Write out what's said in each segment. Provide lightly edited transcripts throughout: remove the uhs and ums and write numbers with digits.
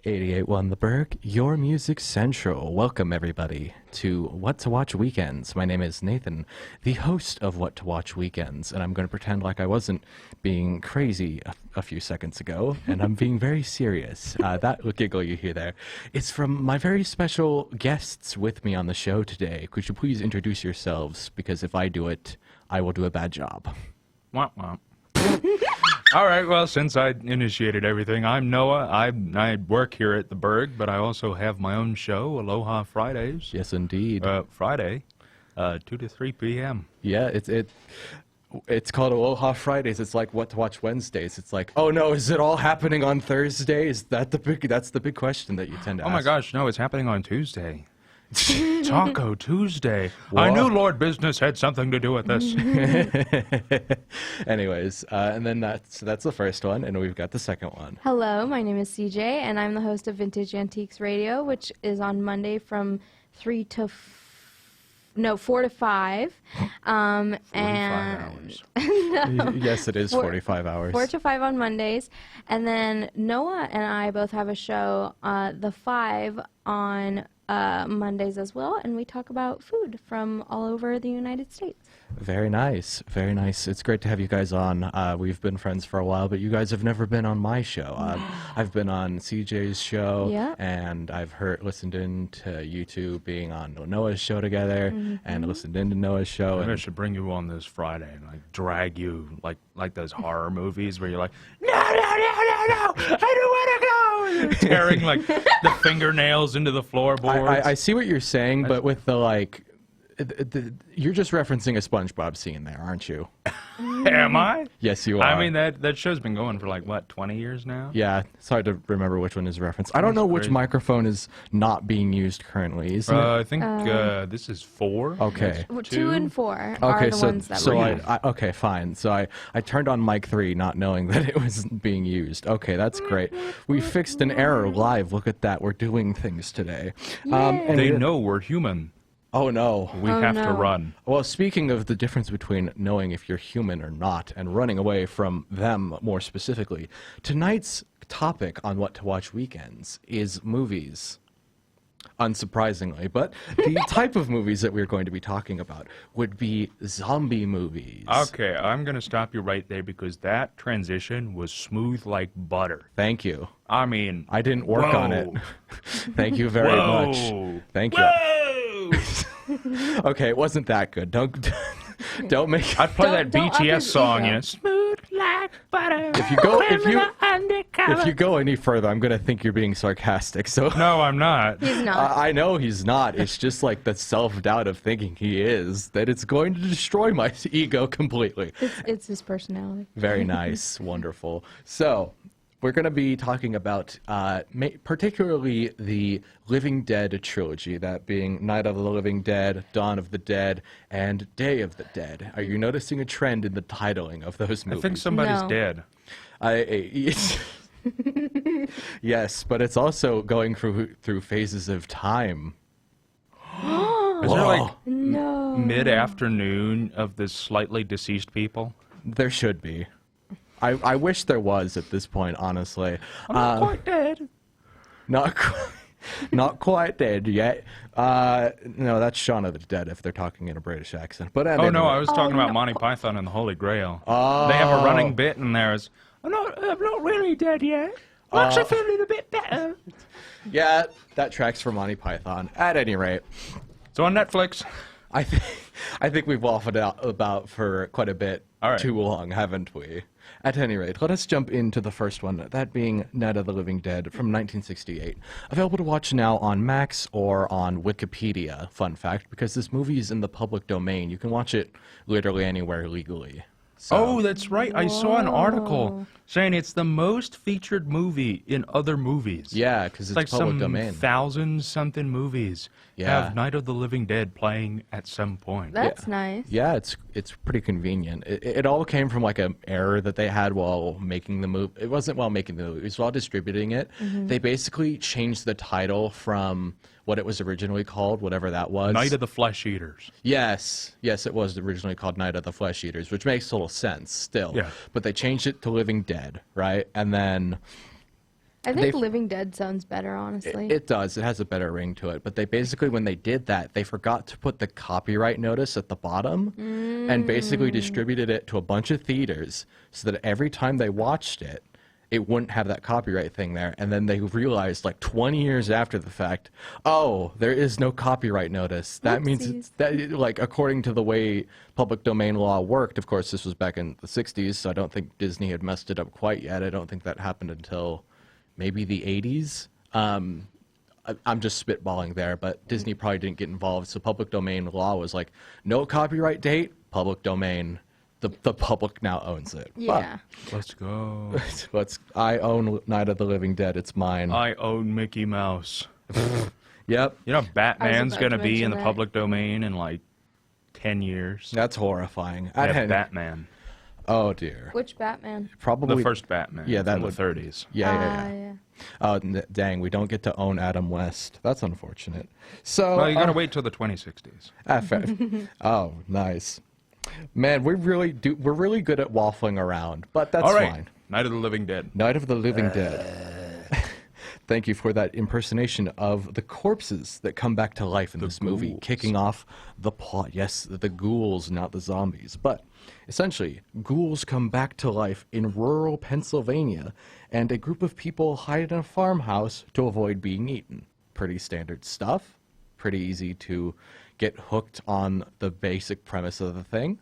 88.1 The Burg, your music central. Welcome, everybody, to What to Watch Weekends. My name is Nathan, the host of What to Watch Weekends, and I'm going to pretend like I wasn't being crazy a few seconds ago, and I'm being very serious. That giggle you hear there, it's from my very special guests with me on the show today. Could you please introduce yourselves? Because if I do it, I will do a bad job. Womp womp. All right, well, since I initiated everything, I'm Noah. I work here at the Burg, but I also have my own show, Aloha Fridays. Yes, indeed. Friday, 2 to 3 p.m. Yeah, it's called Aloha Fridays. It's like What to Watch Wednesdays. It's like, oh no, is it all happening on Thursday? That's the big question that you tend to ask. Oh my gosh, no, it's happening on Tuesday. Taco Tuesday. Whoa. I knew Lord Business had something to do with this. Anyways, and then that's the first one, and we've got the second one. Hello, my name is CJ, and I'm the host of Vintage Antiques Radio, which is on Monday from 4 to 5. 45 hours. No. Yes, it is 45 hours. 4 to 5 on Mondays. And then Noah and I both have a show, The 5, on Mondays as well, and we talk about food from all over the United States. Very nice, very nice. It's great to have you guys on. We've been friends for a while, but you guys have never been on my show. I've been on CJ's show, yeah, and I've listened into you two being on Noah's show together, and listened into Noah's show. Maybe I should bring you on this Friday and like drag you like those horror movies where you're like, no, I don't want to go. You're tearing like the fingernails into the floorboards. I see what you're saying, but with the like. You're just referencing a SpongeBob scene there, aren't you? Am I? Yes, you are. I mean, that show's been going for like, what, 20 years now? Yeah, it's hard to remember which one is referenced. I don't know which microphone is not being used currently, isn't it? I think this is 4. Okay. 2 and 4 are the ones that were used. Okay, fine. So I turned on mic 3 not knowing that it was being used. Okay, that's great. We fixed an error live. Look at that. We're doing things today. Yay. They know we're human. Oh, no. We have to run. Well, speaking of the difference between knowing if you're human or not and running away from them more specifically, tonight's topic on What to Watch Weekends is movies. Unsurprisingly, but the type of movies that we're going to be talking about would be zombie movies. Okay, I'm going to stop you right there because that transition was smooth like butter. Thank you. I mean... I didn't work on it. Thank you very much. Thank you. Okay, it wasn't that good. Don't make. I'd play that don't BTS song, you know. Smooth like butter. If you go any further, I'm gonna think you're being sarcastic. So No, I'm not. He's not. I know he's not. It's just like the self-doubt of thinking he is that it's going to destroy my ego completely. It's his personality. Very nice, wonderful. So. We're going to be talking about particularly the Living Dead trilogy, that being Night of the Living Dead, Dawn of the Dead, and Day of the Dead. Are you noticing a trend in the titling of those movies? I think somebody's No. dead. Yes, but it's also going through phases of time. Is there like No. mid-afternoon of the slightly deceased people? There should be. I wish there was at this point, honestly. I'm not quite dead. Not quite dead yet. No, that's Shaun of the Dead if they're talking in a British accent. But Oh, no, I was talking about Monty Python and the Holy Grail. Oh. They have a running bit in there. I'm not really dead yet. I'm actually feeling a bit better. Yeah, that tracks for Monty Python. At any rate, It's on Netflix. I think we've waffled out about for quite a bit too long, haven't we? At any rate, let us jump into the first one, that being Night of the Living Dead from 1968. Available to watch now on Max or on Wikipedia, fun fact, because this movie is in the public domain. You can watch it literally anywhere legally. So. Oh, that's right. I saw an article saying it's the most featured movie in other movies. Yeah, because it's like public some domain. 1,000-something movies have Night of the Living Dead playing at some point. That's nice. Yeah, it's pretty convenient. It all came from like an error that they had while making the movie. It wasn't while making the movie. It was while distributing it. They basically changed the title from what it was originally called, whatever that was. Night of the Flesh Eaters. Yes, it was originally called Night of the Flesh Eaters, which makes total sense still. Yeah. But they changed it to Living Dead, right? And then I think Living Dead sounds better, honestly. It does. It has a better ring to it. But they basically, when they did that, they forgot to put the copyright notice at the bottom and basically distributed it to a bunch of theaters so that every time they watched it, it wouldn't have that copyright thing there. And then they realized, like 20 years after the fact, oh, there is no copyright notice. That means it's, that, like, according to the way public domain law worked, of course, this was back in the 60s, so I don't think Disney had messed it up quite yet. I don't think that happened until maybe the 80s. I'm just spitballing there, but Disney probably didn't get involved. So public domain law was like, no copyright date, public domain. The public now owns it. Yeah. Let's go. I own Night of the Living Dead. It's mine. I own Mickey Mouse. Yep. You know, Batman's about going to to be in mention the that. public domain in like 10 years. That's horrifying. They have Batman. Oh, dear. Which Batman? Probably The first Batman. Yeah, that from would, the 30s. Yeah. Oh, dang, we don't get to own Adam West. That's unfortunate. So, Well, you got to wait till the 2060s. fair. Oh, nice. Man, we're really good at waffling around, but that's All right. fine. Night of the Living Dead. Night of the Living Dead. Thank you for that impersonation of the corpses that come back to life in this movie, ghouls. kicking off the plot. Yes, the ghouls, not the zombies. But essentially, ghouls come back to life in rural Pennsylvania, and a group of people hide in a farmhouse to avoid being eaten. Pretty standard stuff. Pretty easy to get hooked on the basic premise of the thing.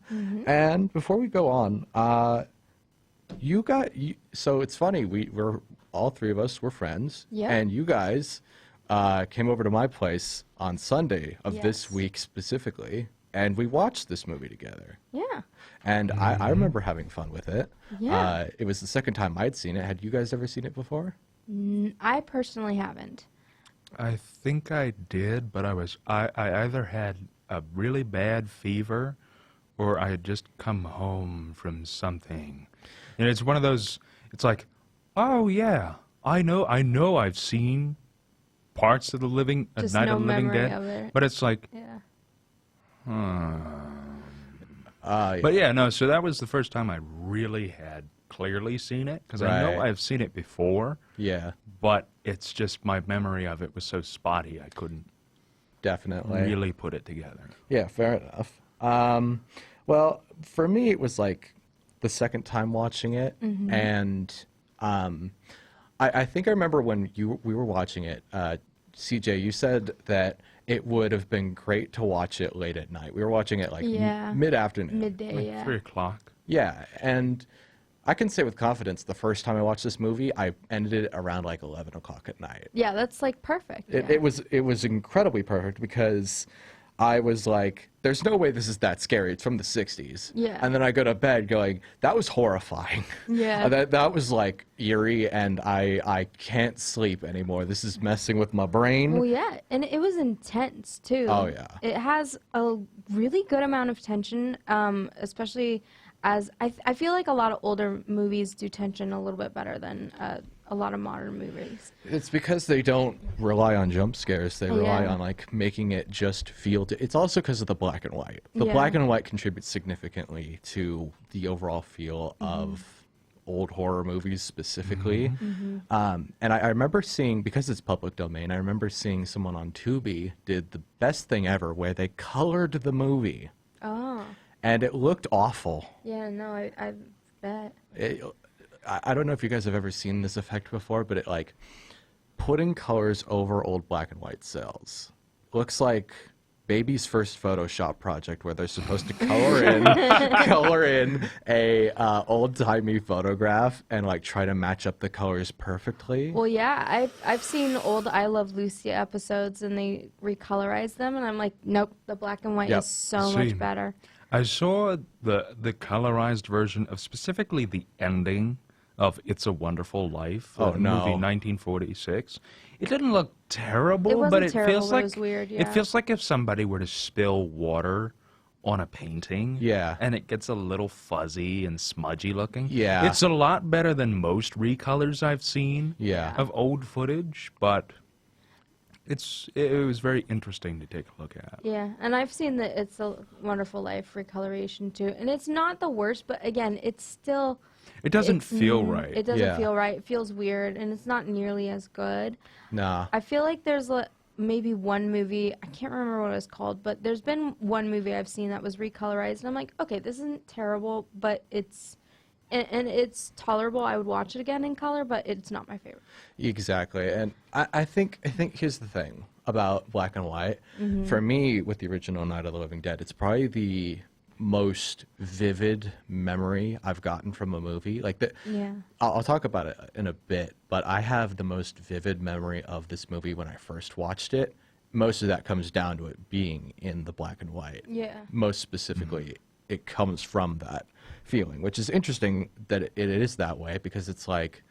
And before we go on, so it's funny, we're all three of us were friends, Yeah. and you guys came over to my place on Sunday of this Yes. week specifically, and we watched this movie together. Yeah. And I remember having fun with it. Yeah. It was the second time I'd seen it. Had you guys ever seen it before? I personally haven't. I think I did, but I either had a really bad fever or I had just come home from something. And it's one of those, it's like, oh yeah, I know I've seen parts of the living, Just Night no of the Living memory Dead, of it. but it's like, Yeah. but yeah, no, so that was the first time I really had clearly seen it, because I know Right. I've seen it before, Yeah, but it's just my memory of it was so spotty I couldn't definitely. really put it together. Yeah, fair enough. Well, for me, it was like the second time watching it, and I think I remember when we were watching it, CJ, you said that it would have been great to watch it late at night. We were watching it like Yeah. mid-afternoon. Midday, Like yeah. 3 o'clock. Yeah, and I can say with confidence, the first time I watched this movie, I ended it around like 11 o'clock at night. Yeah, that's like perfect. It, yeah. it was incredibly perfect because I was like, there's no way this is that scary. It's from the 60s. Yeah. And then I go to bed going, that was horrifying. Yeah. That was like eerie, and I can't sleep anymore. This is messing with my brain. Well, yeah, and it was intense too. Oh, yeah. It has a really good amount of tension, especially as I feel like a lot of older movies do tension a little bit better than a lot of modern movies. It's because they don't rely on jump scares. They rely Yeah. on like making it just feel. It's also because of the black and white. The Yeah. black and white contributes significantly to the overall feel of old horror movies specifically. And I remember seeing, because it's public domain, I remember seeing someone on Tubi did the best thing ever where they colored the movie, Oh, and it looked awful. yeah, no, I bet. I don't know if you guys have ever seen this effect before, but it like putting colors over old black and white cells looks like baby's first Photoshop project where they're supposed to color in a old timey photograph and like try to match up the colors perfectly. Well, yeah, I've seen old I Love Lucy episodes and they recolorize them, and I'm like, nope, the black and white Yep. is so See, much better. I saw the colorized version of specifically the ending of It's a Wonderful Life, Oh, the no. movie 1946. It didn't look terrible, It wasn't but it terrible, feels but like it was weird, it yeah. feels like if somebody were to spill water on a painting, Yeah. and it gets a little fuzzy and smudgy looking. Yeah. It's a lot better than most recolors I've seen Yeah. of old footage, but it was very interesting to take a look at. Yeah, and I've seen the It's a Wonderful Life recoloration too, and it's not the worst, but again, it's still. It doesn't feel right. It doesn't Yeah. feel right. It feels weird, and it's not nearly as good. Nah. I feel like there's maybe one movie, I can't remember what it was called, but there's been one movie I've seen that was recolorized, and I'm like, okay, this isn't terrible, but it's it's tolerable. I would watch it again in color, but it's not my favorite. Exactly, and I think here's the thing about black and white. For me, with the original Night of the Living Dead, it's probably the most vivid memory I've gotten from a movie. Like that. Yeah. I'll talk about it in a bit, but I have the most vivid memory of this movie when I first watched it. Most of that comes down to it being in the black and white. Yeah. Most specifically, it comes from that feeling, which is interesting that it is that way, because it's like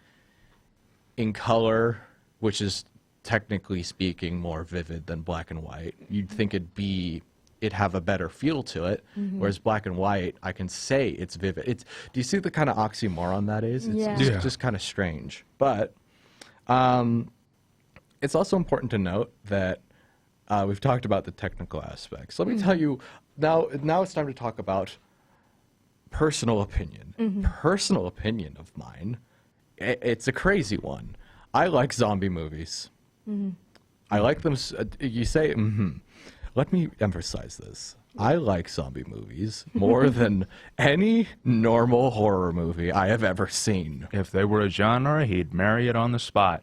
in color, which is technically speaking more vivid than black and white. You'd think it'd have a better feel to it, whereas black and white, I can say it's vivid. Do you see the kind of oxymoron that is? It's Yeah. just kind of strange. But it's also important to note that we've talked about the technical aspects. Let me tell you, now it's time to talk about personal opinion. Personal opinion of mine, it's a crazy one. I like zombie movies. I like them. You say, Let me emphasize this. I like zombie movies more than any normal horror movie I have ever seen. If they were a genre, he'd marry it on the spot.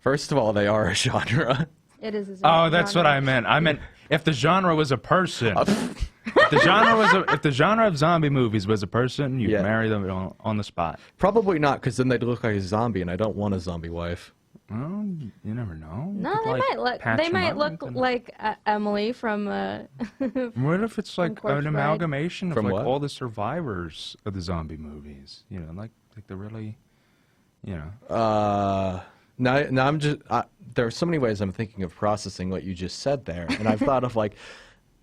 First of all, they are a genre. It is. Oh, that's what I meant. I meant if the genre was a person. If the genre of zombie movies was a person, you'd Yeah. marry them on the spot. Probably not, because then they'd look like a zombie, and I don't want a zombie wife. Well, you never know. No, You could, they like, might look. patch They them might up look and- like Emily from. What if it's like Corpse an Bride. amalgamation of From like what? all the survivors of the zombie movies? You know, like the really, you know. Now I'm just. There are so many ways I'm thinking of processing what you just said there, and I've thought of like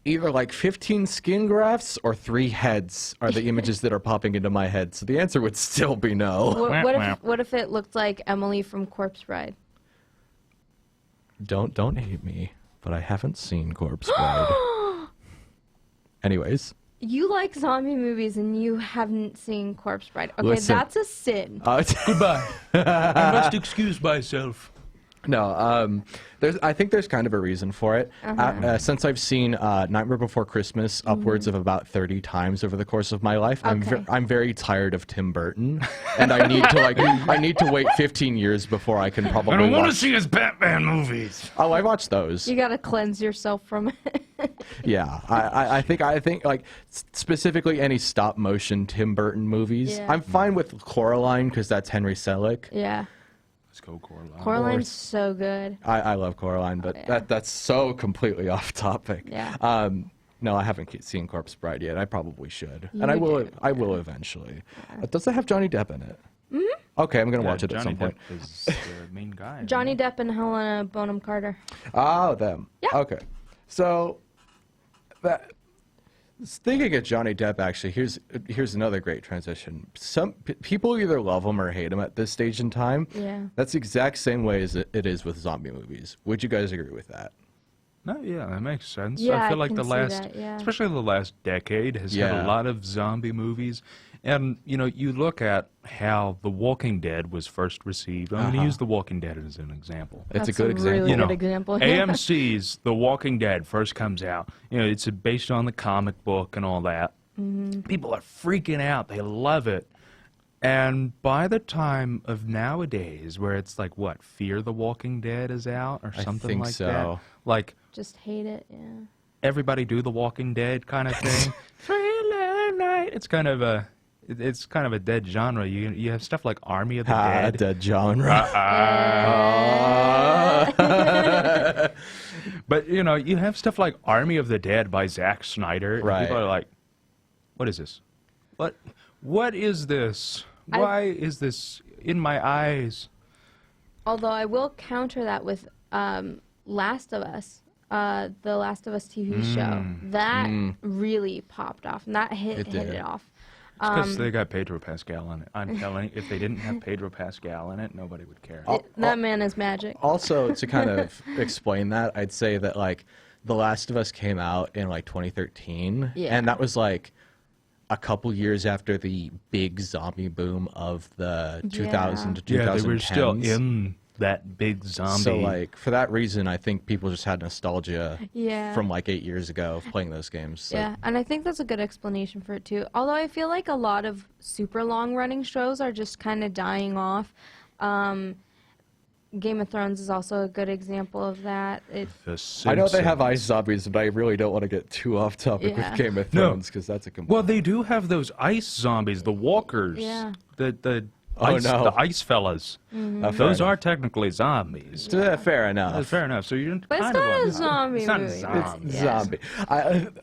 either like 15 skin grafts or 3 heads are the images that are popping into my head. So the answer would still be no. What if it looked like Emily from Corpse Bride? Don't hate me, but I haven't seen Corpse Bride. Anyways. You like zombie movies and you haven't seen Corpse Bride. Okay, Listen. that's a sin. Goodbye. I must excuse myself. No, I think there's kind of a reason for it. Since I've seen Nightmare Before Christmas upwards of about 30 times over the course of my life, Okay. I'm very tired of Tim Burton, and I need to wait 15 years before I can probably I don't want to watch. see his Batman movies. Oh, I watched those. You gotta cleanse yourself from it. Yeah, I think like specifically any stop motion Tim Burton movies. Yeah. I'm fine with Coraline because that's Henry Selick. Yeah. Let's go, Coraline. Coraline's so good. I love Coraline, but yeah. that's so completely off topic. Yeah. No, I haven't seen Corpse Bride yet. I probably should, You and I will. do, I will eventually. Does it have Johnny Depp in it? Okay, I'm gonna watch it at some point. Depp is the main guy. isn't Johnny he? Depp and Helena Bonham Carter. Oh, them. Yeah. Okay, so that. Thinking of Johnny Depp, actually, here's another great transition. Some people either love him or hate him at this stage in time. Yeah. That's the exact same way as it is with zombie movies. Would you guys agree with that? No, yeah, that makes sense. Yeah, I feel I like can the see last, that, yeah. especially the last decade, has had Yeah. a lot of zombie movies. And, you know, you look at how The Walking Dead was first received. I'm going to use The Walking Dead as an example. It's That's a good example. Really You know, good example. AMC's The Walking Dead first comes out. You know, it's based on the comic book and all that. People are freaking out. They love it. And by the time of nowadays, where it's like, what, Fear the Walking Dead is out or I something think like so. that? Like, Just hate it. Yeah. everybody do the Walking Dead kind of thing. Thriller night. It's kind of a dead genre. You have stuff like Army of the Dead. Dead genre. But you know, you have stuff like Army of the Dead by Zack Snyder. And Right. people are like, what is this? What is this? Why is this in my eyes? Although I will counter that with Last of Us, the Last of Us TV show. That really popped off, and that hit It did. it off. Because they got Pedro Pascal in it. I'm telling you, if they didn't have Pedro Pascal in it, nobody would care. That man is magic. Also, to kind of explain that, I'd say that like The Last of Us came out in like 2013, Yeah. and that was like a couple years after the big zombie boom of the 2000 to 2010s. Yeah, they were still in that big zombie. So like for that reason, I think people just had nostalgia Yeah. from like 8 years ago of playing those games. So. Yeah, and I think that's a good explanation for it too. Although I feel like a lot of super long running shows are just kind of dying off. Game of Thrones is also a good example of that. I know they have ice zombies, but I really don't want to get too off topic Yeah. with Game of Thrones because that's a complete... Well, they do have those ice zombies, the walkers. Yeah. The Oh, ice, no. the ice fellas. Fair Those enough. are technically zombies. Fair enough. That's fair enough. So you're But it's kind of not a on- zombie It's not a movie. zombie. It's Yeah. zombie.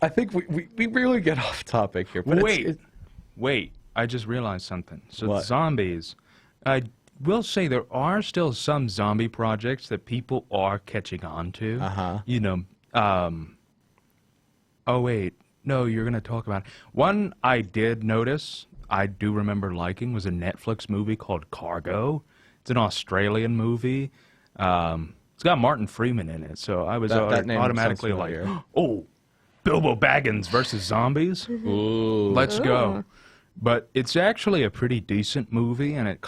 I think we really get off topic here. But Wait. I just realized something. So What? zombies. I will say there are still some zombie projects that people are catching on to. Uh-huh. You know, oh wait, no, you're gonna talk about it. One I did notice, I do remember liking, was a Netflix movie called Cargo. It's an Australian movie. It's got Martin Freeman in it, so I was That name automatically sounds like, familiar. oh, Bilbo Baggins versus zombies. Ooh. Let's go. Ooh. But it's actually a pretty decent movie, and it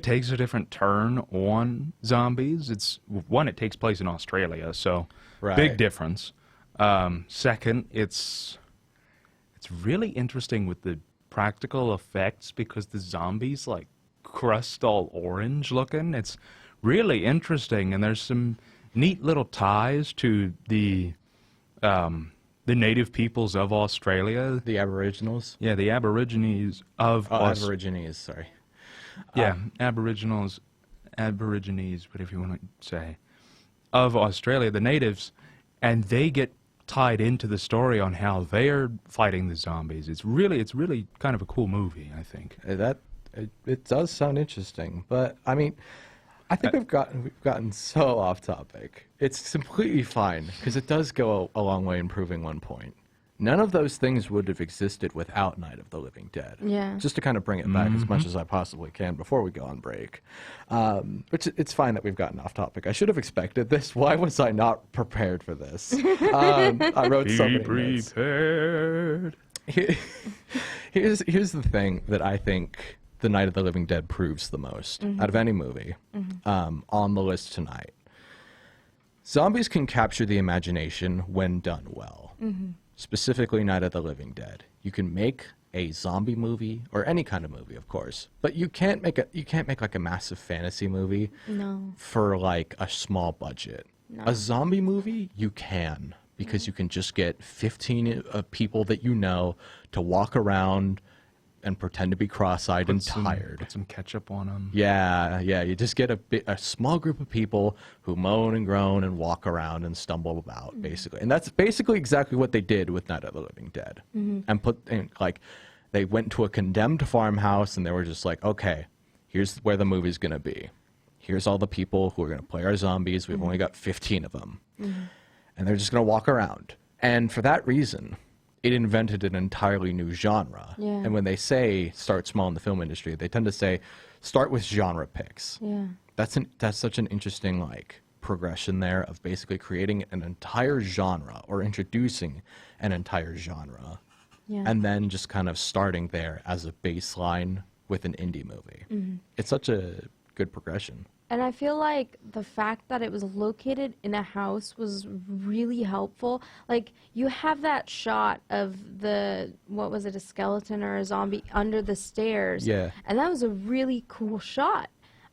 takes a different turn on zombies. It takes place in Australia, so Right. big difference. Second, it's really interesting with the practical effects because the zombies like crust all orange looking. It's really interesting, and there's some neat little ties to the native peoples of Australia. The Aboriginals. Yeah, the Aborigines of Aborigines, sorry. Aborigines, whatever you want to say, of Australia, the natives, and they get tied into the story on how they're fighting the zombies. It's really kind of a cool movie, I think. It does sound interesting, but I mean, I think we've gotten so off topic. It's completely fine because it does go a long way in proving one point. None of those things would have existed without Night of the Living Dead. Yeah. Just to kind of bring it back as much as I possibly can before we go on break. Which it's fine that we've gotten off topic. I should have expected this. Why was I not prepared for this? I wrote so many notes. Prepared. Here's the thing that I think the Night of the Living Dead proves the most out of any movie on the list tonight. Zombies can capture the imagination when done well. Specifically Night of the Living Dead. You can make a zombie movie or any kind of movie, of course, but you can't make like a massive fantasy movie for like a small budget. No. A zombie movie you can because you can just get 15 people that you know to walk around and pretend to be cross-eyed and tired. Put some ketchup on them. Yeah. You just get a small group of people who moan and groan and walk around and stumble about, basically. And that's basically exactly what they did with Night of the Living Dead. And they went to a condemned farmhouse and they were just like, okay, here's where the movie's going to be. Here's all the people who are going to play our zombies. We've only got 15 of them. And they're just going to walk around. And for that reason, it invented an entirely new genre. Yeah. And when they say start small in the film industry, they tend to say start with genre picks. Yeah. That's such an interesting like progression there of basically creating an entire genre or introducing an entire genre. Yeah. And then just kind of starting there as a baseline with an indie movie. It's such a good progression. And I feel like the fact that it was located in a house was really helpful. Like, you have that shot of what was it, a skeleton or a zombie under the stairs. Yeah. And that was a really cool shot.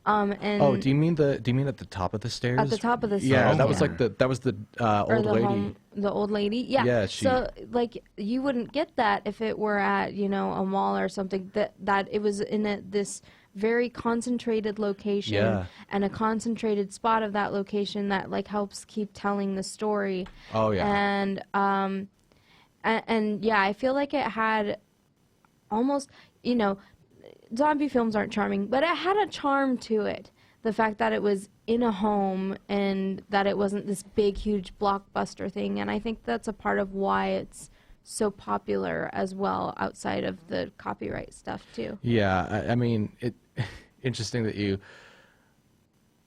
And Do you mean at the top of the stairs? At the top of the Yeah, stairs, that was yeah. like the or old the lady. the old lady. Yeah. Yeah, So like you wouldn't get that if it were at, a mall or something, that it was in this very concentrated location. Yeah. And a concentrated spot of that location that like helps keep telling the story. Oh yeah. And yeah, I feel like it had almost, zombie films aren't charming, but it had a charm to it. The fact that it was in a home and that it wasn't this big, huge blockbuster thing. And I think that's a part of why it's so popular as well outside of the copyright stuff too. Yeah, I mean, interesting that you.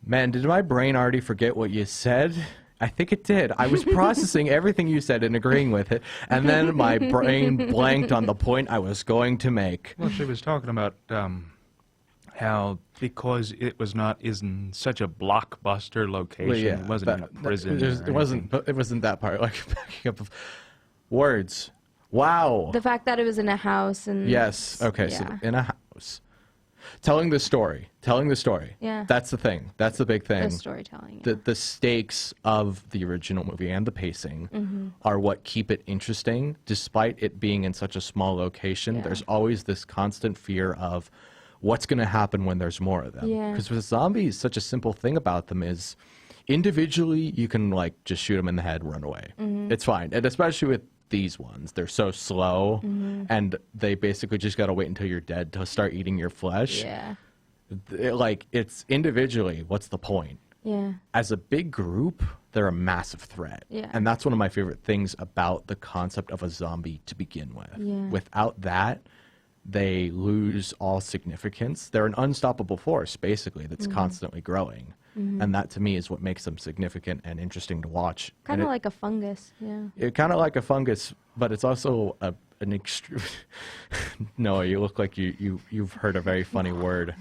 Man, did my brain already forget what you said? I think it did. I was processing everything you said and agreeing with it, and then my brain blanked on the point I was going to make. Well, she was talking about how because it was not in such a blockbuster location, Well, yeah, it wasn't in a prison. It wasn't that part. Like backing up of words. Wow. The fact that it was in a house and Yes. Okay. yeah. So in a house, telling the story. Yeah. That's the thing. That's the big thing. The storytelling. Yeah. The stakes of the original movie and the pacing are what keep it interesting, despite it being in such a small location. Yeah. There's always this constant fear of what's going to happen when there's more of them. Yeah. Because with zombies, such a simple thing about them is individually you can like just shoot them in the head, run away. It's fine, and especially with these ones, they're so slow, and they basically just got to wait until you're dead to start eating your flesh. Yeah. Like, it's individually, what's the point? Yeah. As a big group, they're a massive threat. Yeah. And that's one of my favorite things about the concept of a zombie to begin with. Yeah. Without that, they lose all significance. They're an unstoppable force, basically, that's constantly growing. And that, to me, is what makes them significant and interesting to watch. Kind of And like a fungus. Yeah. it kind of like a fungus, but it's also an extreme. No, you look like you've heard a very funny word.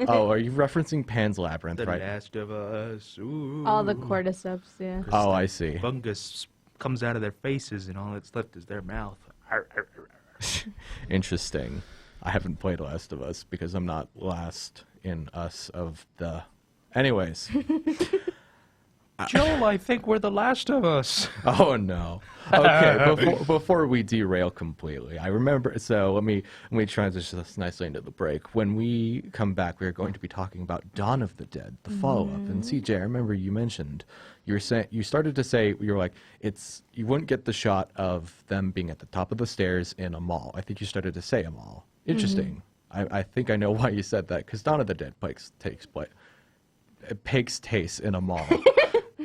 Oh, are you referencing Pan's Labyrinth, The right? Last of Us. Ooh. All the cordyceps. Yeah. Oh, I see. Fungus comes out of their faces, and all that's left is their mouth. Arr, arr, arr, arr. Interesting. I haven't played Last of Us because I'm not last in us of the. Anyways. Joel, I think we're the last of us. Oh no. Okay, before we derail completely, I remember. So let me transition this nicely into the break. When we come back, we are going to be talking about Dawn of the Dead, the follow-up. And CJ, I remember you mentioned you started to say you were like you wouldn't get the shot of them being at the top of the stairs in a mall. I think you started to say a mall. Interesting. I think I know why you said that, because Dawn of the Dead takes place in a mall.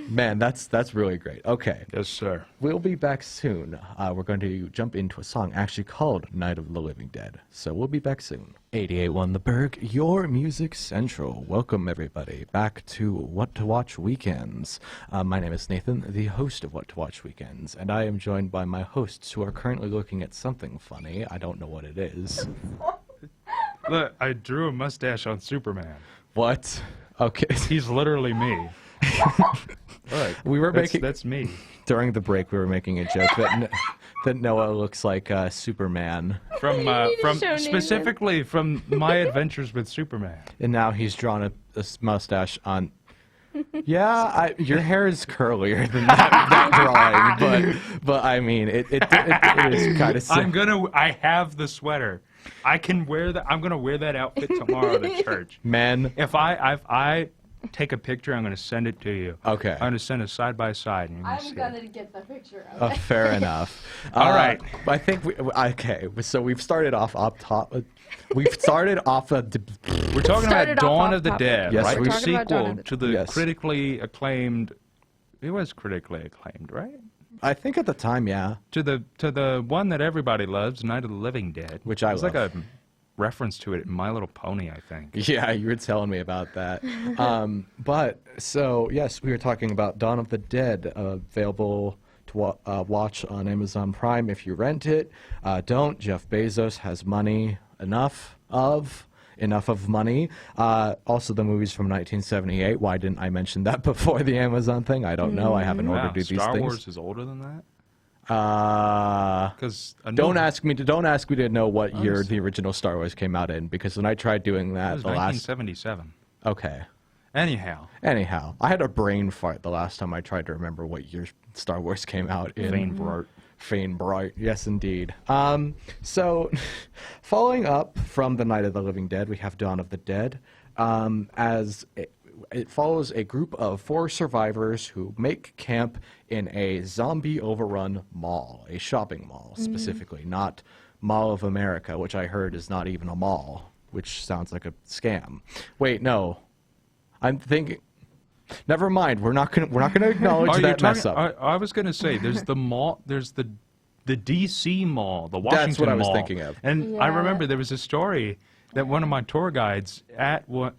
Man, that's really great. Okay. Yes, sir. We'll be back soon. We're going to jump into a song actually called Night of the Living Dead. So we'll be back soon. 88.1 The Burg, your music central. Welcome, everybody, back to What to Watch Weekends. My name is Nathan, the host of What to Watch Weekends, and I am joined by my hosts who are currently looking at something funny. I don't know what it is. Look, I drew a mustache on Superman. What? Okay. He's literally me. Look, We were making that's me. during the break. We were making a joke that Noah looks like Superman, From need to show Nathan. specifically from my adventures with Superman. and now he's drawn a mustache on. Yeah, your hair is curlier than that drawing, but I mean it is kind of. I have the sweater. I can wear that. I'm gonna wear that outfit tomorrow to church. Men. If I take a picture, I'm gonna send it to you. Okay. I'm gonna send it side by side. And you're gonna see it. get the picture of it. Fair enough. All right. I think okay. So we've started off up top. We've started off We're talking Started about off Dawn off of the topic. Dead, Yes, right? we're The talking about Dawn sequel of the to the Yes. critically acclaimed. It was critically acclaimed, right? I think at the time, yeah. To the one that everybody loves, Night of the Living Dead, Which I It's love. like a reference to it in My Little Pony, I think. Yeah, you were telling me about that. But so yes, we were talking about Dawn of the Dead, available to watch on Amazon Prime if you rent it. Don't. Jeff Bezos has money enough of money. Also, the movies from 1978. Why didn't I mention that before the Amazon thing? I don't know. I haven't Wow, ordered these Star things. Wars is older than that. Because Because don't ask me to know what year Honestly. the original Star Wars came out in, because when I tried doing It that was the last 1977. okay. Anyhow, Anyhow, I had a brain fart the last time I tried to remember what year Star Wars came out in. Vane Bart. Fane Bright, yes indeed. So, following up from The Night of the Living Dead, we have Dawn of the Dead, as it follows a group of 4 survivors who make camp in a zombie overrun mall, a shopping mall specifically, not Mall of America, which I heard is not even a mall, which sounds like a scam. Wait, no, I'm thinking. Never mind. We're not gonna acknowledge that mess up. I was gonna say there's the mall. There's the the D.C. Mall, the Washington Mall. That's what I was thinking of. And I Yeah. remember there was a story that one of my tour guides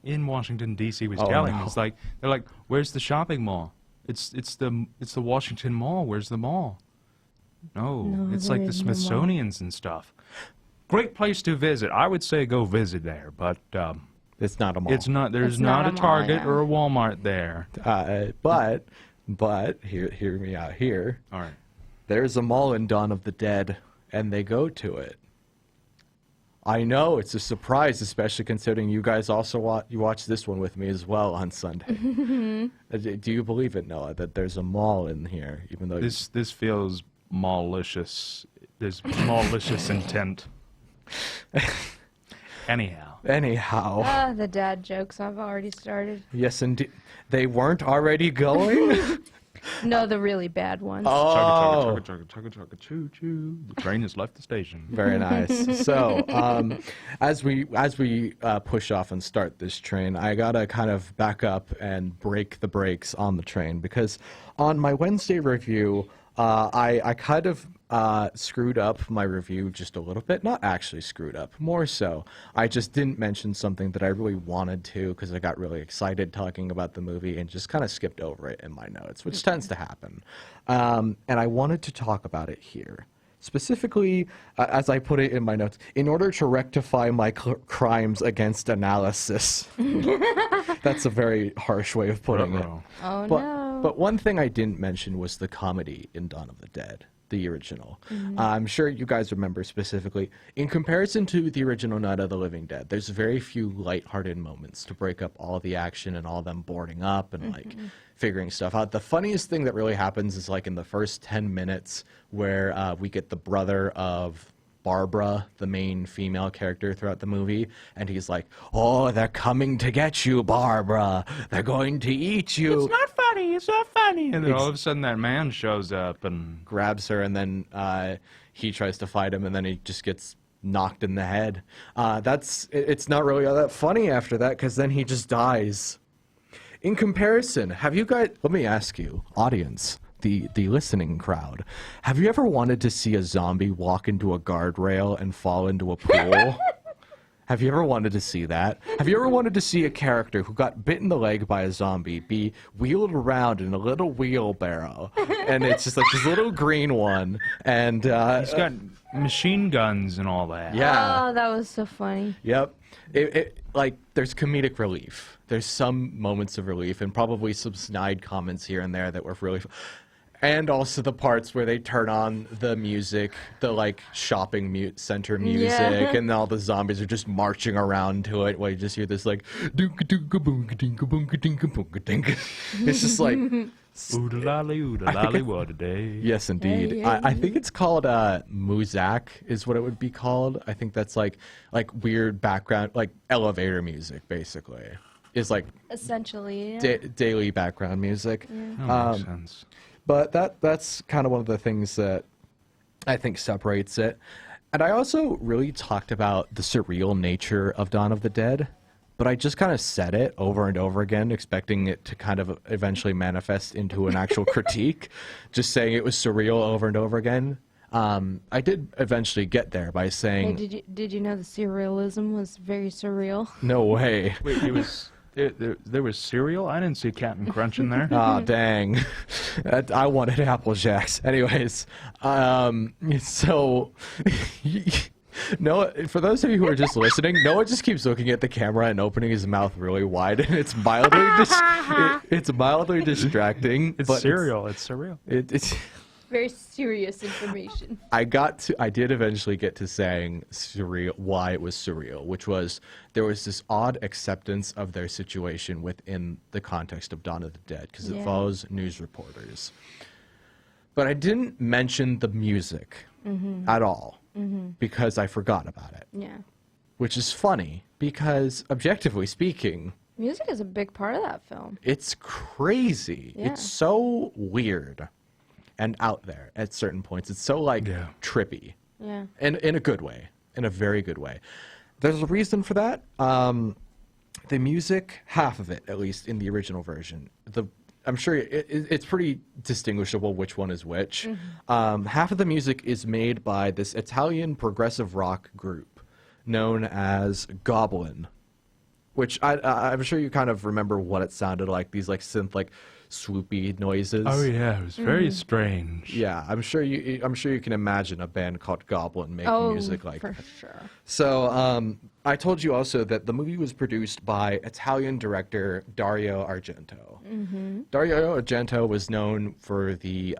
in Washington D.C. was telling. No. It's like they're like, "Where's the shopping mall? It's the Washington Mall. Where's the mall?" No, it's there like the is no mall. Smithsonian's and stuff. Great place to visit. I would say go visit there, but It's not a mall. it's not. There's It's not not a a mall, Target yeah. or a Walmart there. But hear me out here. All right. There's a mall in Dawn of the Dead, and they go to it. I know it's a surprise, especially considering you guys also watched this one with me as well on Sunday. Do you believe it, Noah, that there's a mall in here, even though This feels malicious. There's malicious intent. Anyhow, The dad jokes I've already started. yes, indeed, they weren't already going. No, the really bad ones. Oh, Chugga, choo choo. The train has left the station. very nice. So, as we push off and start this train, I gotta kind of back up and break the brakes on the train, because on my Wednesday review, I kind of screwed up my review just a little bit. Not actually screwed up, more so. I just didn't mention something that I really wanted to, because I got really excited talking about the movie and just kind of skipped over it in my notes, which tends to happen. And I wanted to talk about it here. Specifically, as I put it in my notes, in order to rectify my crimes against analysis. That's a very harsh way of putting it. Oh, But, no. but one thing I didn't mention was the comedy in Dawn of the Dead, the original. I'm sure you guys remember specifically. In comparison to the original Night of the Living Dead, there's very few lighthearted moments to break up all the action and all them boarding up and like figuring stuff out. The funniest thing that really happens is like in the first 10 minutes where we get the brother of Barbara, the main female character throughout the movie, and he's like, "Oh, they're coming to get you, Barbara. They're going to eat you." It's not funny. It's not funny. And then all of a sudden, that man shows up and Grabs her, and then he tries to fight him, and then he just gets knocked in the head. It's not really all that funny after that, because then he just dies. In comparison, have you guys? Let me ask you, audience, the listening crowd, have you ever wanted to see a zombie walk into a guardrail and fall into a pool? Have you ever wanted to see that? Have you ever wanted to see a character who got bit in the leg by a zombie be wheeled around in a little wheelbarrow? And it's just like this little green one. And he's got machine guns and all that. yeah. Oh, that was so funny. Yep. Like, there's comedic relief. There's some moments of relief and probably some snide comments here and there that were really and also the parts where they turn on the music, the like shopping center music, Yeah. and all the zombies are just marching around to it while you just hear this like doonka doonka boonka dinka boonka dinka boonka dinka. It's just like Oodalali, what a day. yes, indeed. Hey, yeah. I think it's called Muzak is what it would be called. I think that's like weird background, like elevator music, basically. Is like Essentially, yeah. daily background music. That makes sense. But that's kind of one of the things that I think separates it. And I also really talked about the surreal nature of Dawn of the Dead, but I just kind of said it over and over again, expecting it to kind of eventually manifest into an actual critique, just saying it was surreal over and over again. I did eventually get there by saying, Hey, did you know the surrealism was very surreal? no way. Wait, it was there was cereal? I didn't see Captain Crunch in there. Ah, dang. I wanted Apple Jacks. Anyways, so Noah, for those of you who are just listening, Noah just keeps looking at the camera and opening his mouth really wide, and it's mildly it's mildly distracting. It's but cereal. It's surreal. It's Very serious information. I did eventually get to saying surreal, why it was surreal, which was there was this odd acceptance of their situation within the context of Dawn of the Dead, because it Yeah. follows news reporters. But I didn't mention the music at all because I forgot about it, Yeah. which is funny because objectively speaking, Music is a big part of that film. it's crazy. Yeah. It's so weird and out there at certain points. It's so like Yeah. trippy. Yeah. In a good way, in a very good way. There's a reason for that. The music, half of it, at least in the original version, I'm sure it's pretty distinguishable which one is which. Half of the music is made by this Italian progressive rock group known as Goblin, which I'm sure you kind of remember what it sounded like. These like synth like swoopy noises. Oh yeah, it was very strange. Yeah, I'm sure you can imagine a band called Goblin making music like for that. sure. So I told you also that the movie was produced by Italian director Dario Argento. Dario Argento was known for the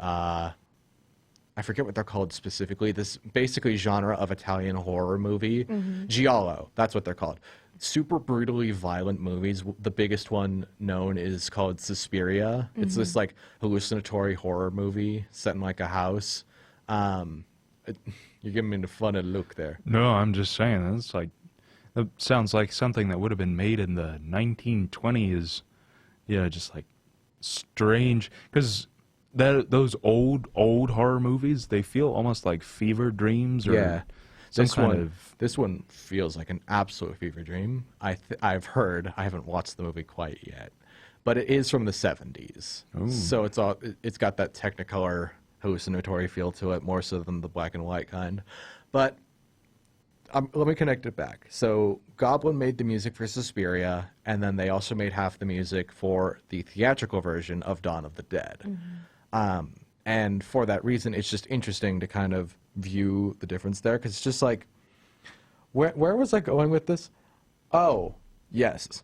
I forget what they're called specifically. This basically genre of Italian horror movie, giallo. That's what they're called. Super brutally violent movies. The biggest one known is called Suspiria. It's this like hallucinatory horror movie set in like a house. You're giving me the funny look there. No, I'm just saying that sounds like something that would have been made in the 1920s. Yeah, just like strange because those old horror movies, they feel almost like fever dreams or Yeah. some This one feels like an absolute fever dream. I've heard. I haven't watched the movie quite yet, but it is from the 70s. Ooh. So it's got that Technicolor hallucinatory feel to it more so than the black and white kind. But let me connect it back. So Goblin made the music for Suspiria, and then they also made half the music for the theatrical version of Dawn of the Dead. And for that reason, it's just interesting to kind of view the difference there, because it's just like, where was I going with this? Oh, yes.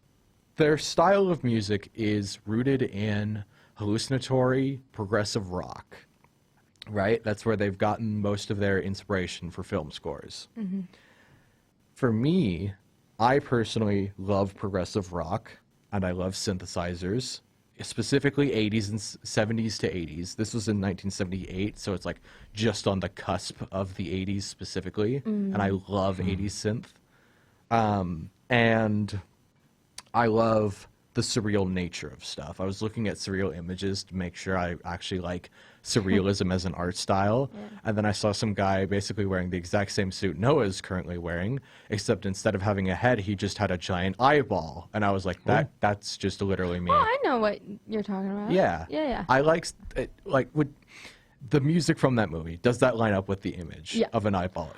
Their style of music is rooted in hallucinatory progressive rock, right? That's where they've gotten most of their inspiration for film scores. For me, I personally love progressive rock, and I love synthesizers, specifically 80s and 70s to 80s. This was in 1978, so it's like just on the cusp of the 80s specifically, and I love 80s synth. And I love the surreal nature of stuff. I was looking at surreal images to make sure I actually like surrealism as an art style, and then I saw some guy basically wearing the exact same suit Noah is currently wearing, except instead of having a head, he just had a giant eyeball, and I was like, that's just literally me. Oh, I know what you're talking about. Yeah. Yeah. I would the music from that movie, does that line up with the image of an eyeball?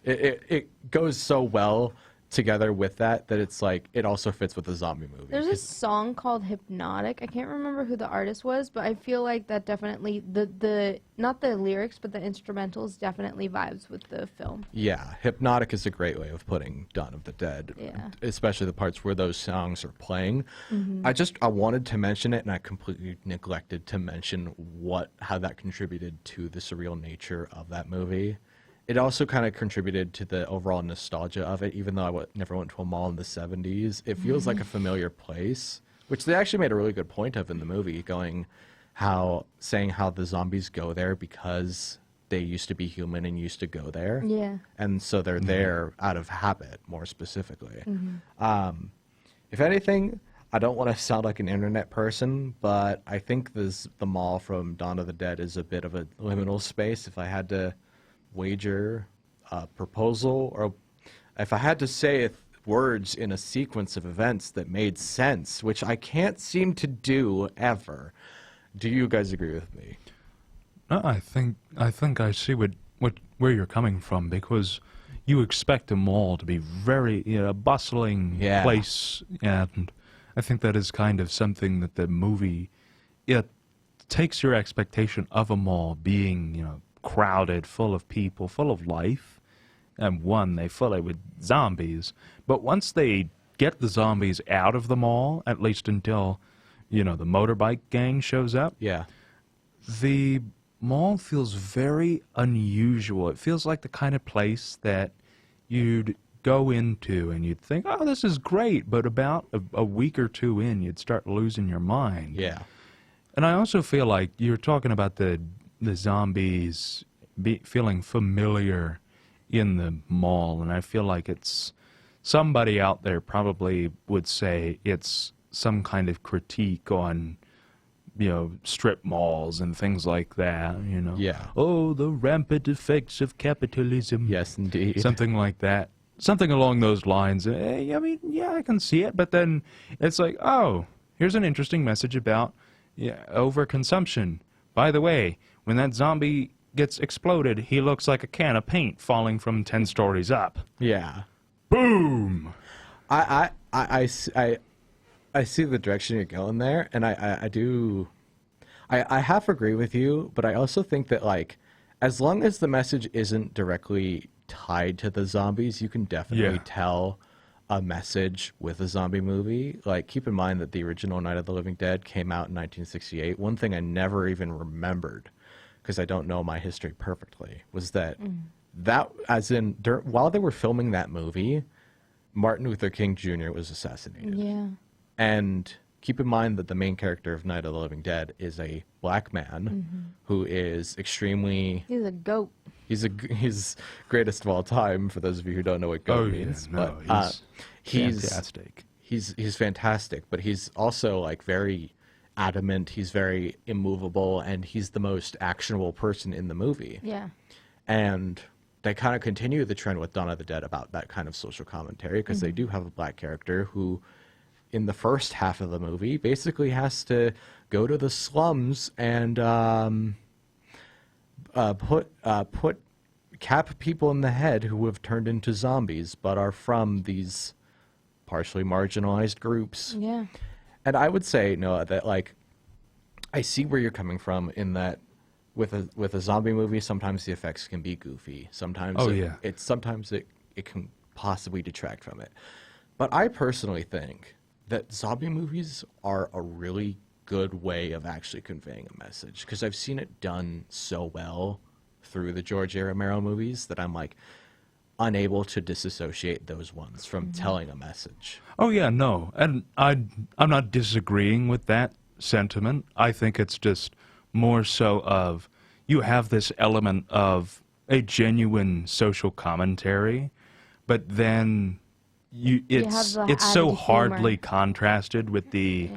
It goes so well together with that it's like it also fits with the zombie movie. There's a song called Hypnotic. I can't remember who the artist was, but I feel like that definitely the not the lyrics but the instrumentals definitely vibes with the film. Yeah, Hypnotic is a great way of putting Dawn of the Dead, especially the parts where those songs are playing. I wanted to mention it, and I completely neglected to mention how that contributed to the surreal nature of that movie. It also kind of contributed to the overall nostalgia of it, even though I never went to a mall in the 70s. It feels like a familiar place, which they actually made a really good point of in the movie, saying how the zombies go there because they used to be human and used to go there. Yeah. And so they're there out of habit, more specifically. If anything, I don't want to sound like an internet person, but I think the mall from Dawn of the Dead is a bit of a liminal space. If I had to wager a proposal, or if I had to say words in a sequence of events that made sense, which I can't seem to do ever, do you guys agree with me? No, I think I see where you're coming from, because you expect a mall to be very bustling place, and I think that is kind of something that the movie takes your expectation of a mall being crowded, full of people, full of life, and they fill it with zombies. But once they get the zombies out of the mall, at least until, the motorbike gang shows up, the mall feels very unusual. It feels like the kind of place that you'd go into and you'd think, oh, this is great, but about a week or two in, you'd start losing your mind. Yeah. And I also feel like you're talking about the zombies feeling familiar in the mall, and I feel like it's somebody out there probably would say it's some kind of critique on strip malls and things like that, oh, the rampant effects of capitalism. Yes, indeed. Something like that, something along those lines. I can see it, but then it's like, oh, here's an interesting message about Yeah, overconsumption. By the way, when that zombie gets exploded, he looks like a can of paint falling from 10 stories up. Yeah. Boom! I see the direction you're going there, and I half agree with you, but I also think that, like, as long as the message isn't directly tied to the zombies, you can definitely tell a message with a zombie movie. Like, keep in mind that the original Night of the Living Dead came out in 1968. One thing I never even remembered, because I don't know my history perfectly, was that while they were filming that movie, Martin Luther King Jr. was assassinated. Yeah. And keep in mind that the main character of Night of the Living Dead is a black man who is extremely... He's a goat. He's greatest of all time, for those of you who don't know what goat means. Yeah, no, but he's fantastic. He's fantastic, but he's also, like, very adamant. He's very immovable, and he's the most actionable person in the movie. Yeah. And they kind of continue the trend with Dawn of the Dead about that kind of social commentary, because they do have a black character who, in the first half of the movie, basically has to go to the slums and cap people in the head who have turned into zombies but are from these partially marginalized groups. Yeah. And I would say, Noah, that, like, I see where you're coming from in that with a zombie movie, sometimes the effects can be goofy. Sometimes it can possibly detract from it. But I personally think that zombie movies are a really good way of actually conveying a message, because I've seen it done so well through the George A. Romero movies that I'm, like, unable to disassociate those ones from telling a message. Oh, yeah, no. And I'm not disagreeing with that sentiment. I think it's just more so of you have this element of a genuine social commentary, but then it's so hardly contrasted with the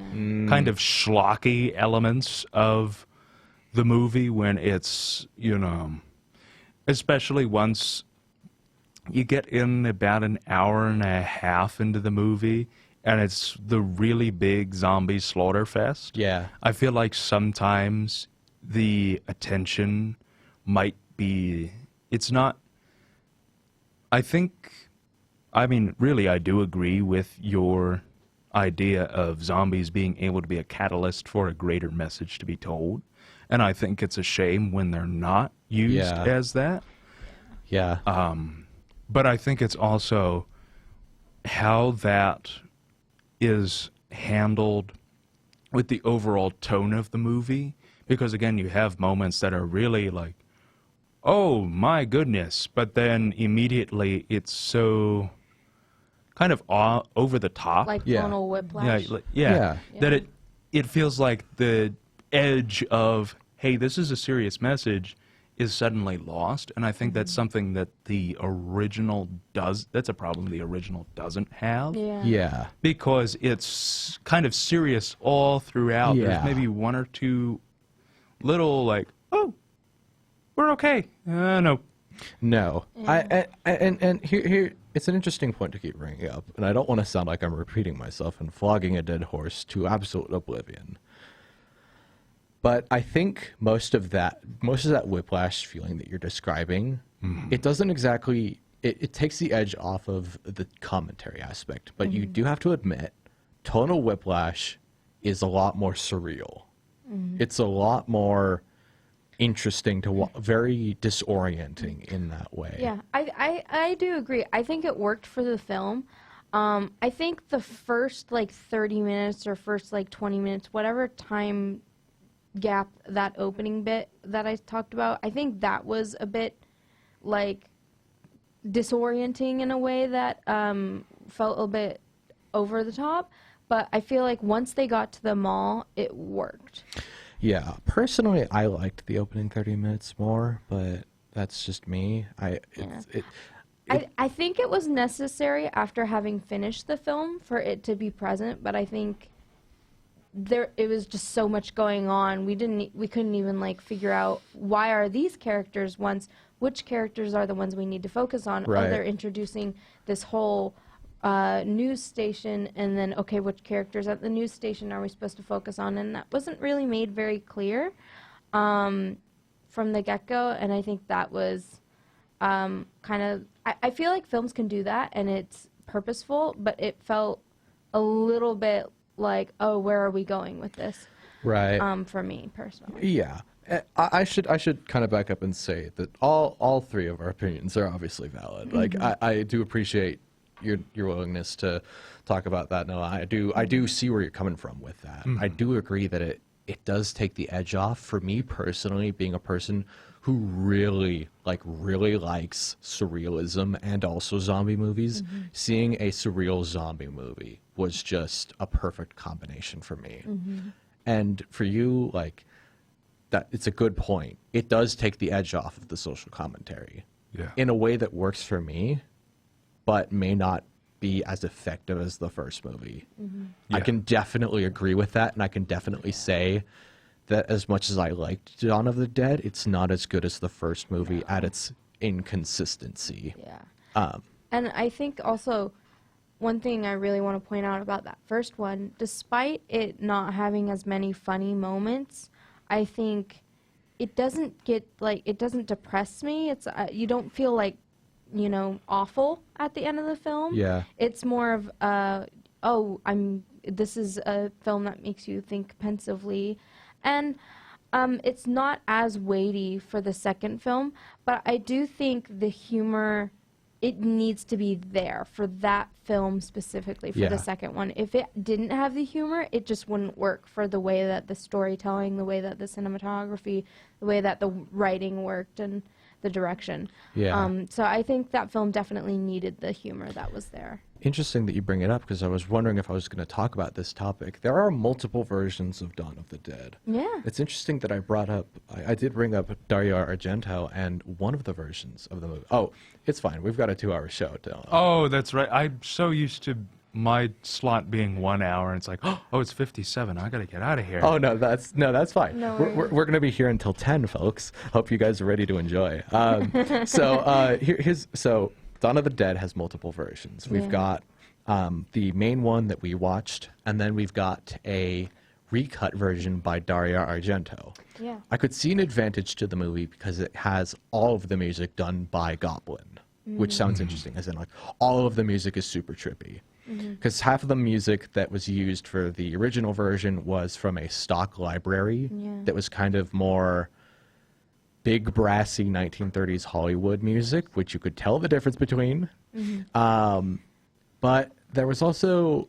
kind of schlocky elements of the movie when it's, you know, especially once you get in about an hour and a half into the movie and it's the really big zombie slaughter fest. Yeah. I feel like sometimes the attention might be, it's not, I mean, really, I do agree with your idea of zombies being able to be a catalyst for a greater message to be told. And I think it's a shame when they're not used as that. Yeah. But I think it's also how that is handled with the overall tone of the movie. Because, again, you have moments that are really like, oh, my goodness. But then immediately it's so kind of over the top. Like tonal whiplash. Yeah. That it feels like the edge of, hey, this is a serious message, is suddenly lost. And I think that's something that the original does. That's a problem the original doesn't have. Yeah. Because it's kind of serious all throughout. Yeah. There's maybe one or two little, like, oh, we're okay. No. Yeah. And here it's an interesting point to keep bringing up, and I don't want to sound like I'm repeating myself and flogging a dead horse to absolute oblivion. But I think most of that whiplash feeling that you're describing, it doesn't exactly, it takes the edge off of the commentary aspect. But you do have to admit, tonal whiplash is a lot more surreal. It's a lot more interesting to very disorienting in that way. Yeah, I do agree. I think it worked for the film. I think the first, like, 30 minutes or first, like, 20 minutes, whatever time gap that opening bit that I talked about, I think that was a bit, like, disorienting in a way that felt a bit over the top. But I feel like once they got to the mall, it worked. Yeah, personally, I liked the opening 30 minutes more, but that's just me. I think it was necessary after having finished the film for it to be present, but I think it was just so much going on. We couldn't even, like, figure out why are these characters which characters are the ones we need to focus on. Right. Oh, they're introducing this whole news station, and then, okay, which characters at the news station are we supposed to focus on? And that wasn't really made very clear from the get-go, and I think that was kind of, I feel like films can do that, and it's purposeful, but it felt a little bit like, oh, where are we going with this? Right. For me, personally. Yeah. I should kind of back up and say that all three of our opinions are obviously valid. Like, I do appreciate your willingness to talk about that. No, I do see where you're coming from with that. I do agree that it does take the edge off. For me personally, being a person who really likes surrealism and also zombie movies, seeing a surreal zombie movie was just a perfect combination for me. And for you, like, that, it's a good point. It does take the edge off of the social commentary in a way that works for me, but may not be as effective as the first movie. I can definitely agree with that, and I can definitely say that as much as I liked Dawn of the Dead, it's not as good as the first movie at its inconsistency. Yeah. And I think also one thing I really want to point out about that first one, despite it not having as many funny moments, I think it doesn't get, like, it doesn't depress me. It's you don't feel like, you know, awful at the end of the film. Yeah. It's more of this is a film that makes you think pensively, and it's not as weighty for the second film, but I do think the humor, it needs to be there for that film specifically, for the second one. If it didn't have the humor, it just wouldn't work for the way that the storytelling, the way that the cinematography, the way that the writing worked, and the direction. Yeah. So I think that film definitely needed the humor that was there. Interesting that you bring it up, because I was wondering if I was going to talk about this topic. There are multiple versions of Dawn of the Dead. Yeah. It's interesting that I did bring up Dario Argento and one of the versions of the movie. Oh, it's fine. We've got a 2-hour show. Oh, that's right. I'm so used to my slot being 1 hour, and it's like, oh, it's 57. I got to get out of here. Oh, no, that's fine. No we're going to be here until 10, folks. Hope you guys are ready to enjoy. So Dawn of the Dead has multiple versions. We've got the main one that we watched, and then we've got a recut version by Dario Argento. Yeah. I could see an advantage to the movie because it has all of the music done by Goblin, which sounds interesting, as in, like, all of the music is super trippy. Because half of the music that was used for the original version was from a stock library that was kind of more big, brassy 1930s Hollywood music, which you could tell the difference between. But there was also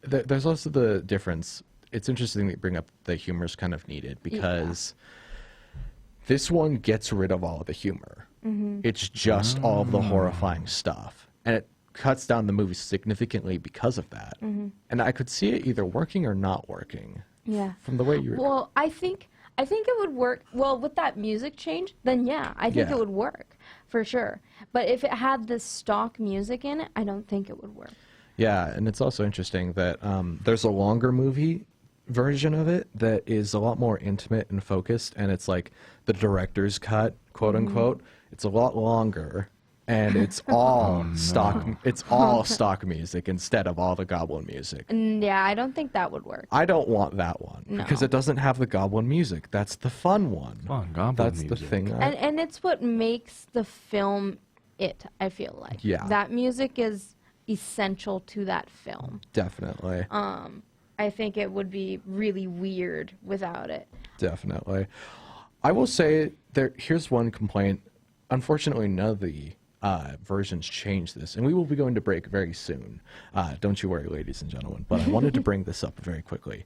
there's also the difference. It's interesting that you bring up the humor's kind of needed, because this one gets rid of all of the humor. It's just all of the horrifying stuff, and it cuts down the movie significantly because of that. And I could see it either working or not working. Yeah. From the way you were... Well, I think it would work. Well, with that music change, then I think it would work for sure. But if it had the stock music in it, I don't think it would work. Yeah, and it's also interesting that there's a longer movie version of it that is a lot more intimate and focused, and it's like the director's cut, quote unquote. It's a lot longer, and it's all stock. It's all stock music instead of all the Goblin music. Yeah, I don't think that would work. I don't want that one because it doesn't have the Goblin music. That's the fun one. Goblin That's music. the thing. And it's what makes the film I feel like. Yeah. That music is essential to that film. Definitely. I think it would be really weird without it. Definitely. I will say here's one complaint. Unfortunately, none of the versions change this, and we will be going to break very soon. Don't you worry, ladies and gentlemen. But I wanted to bring this up very quickly.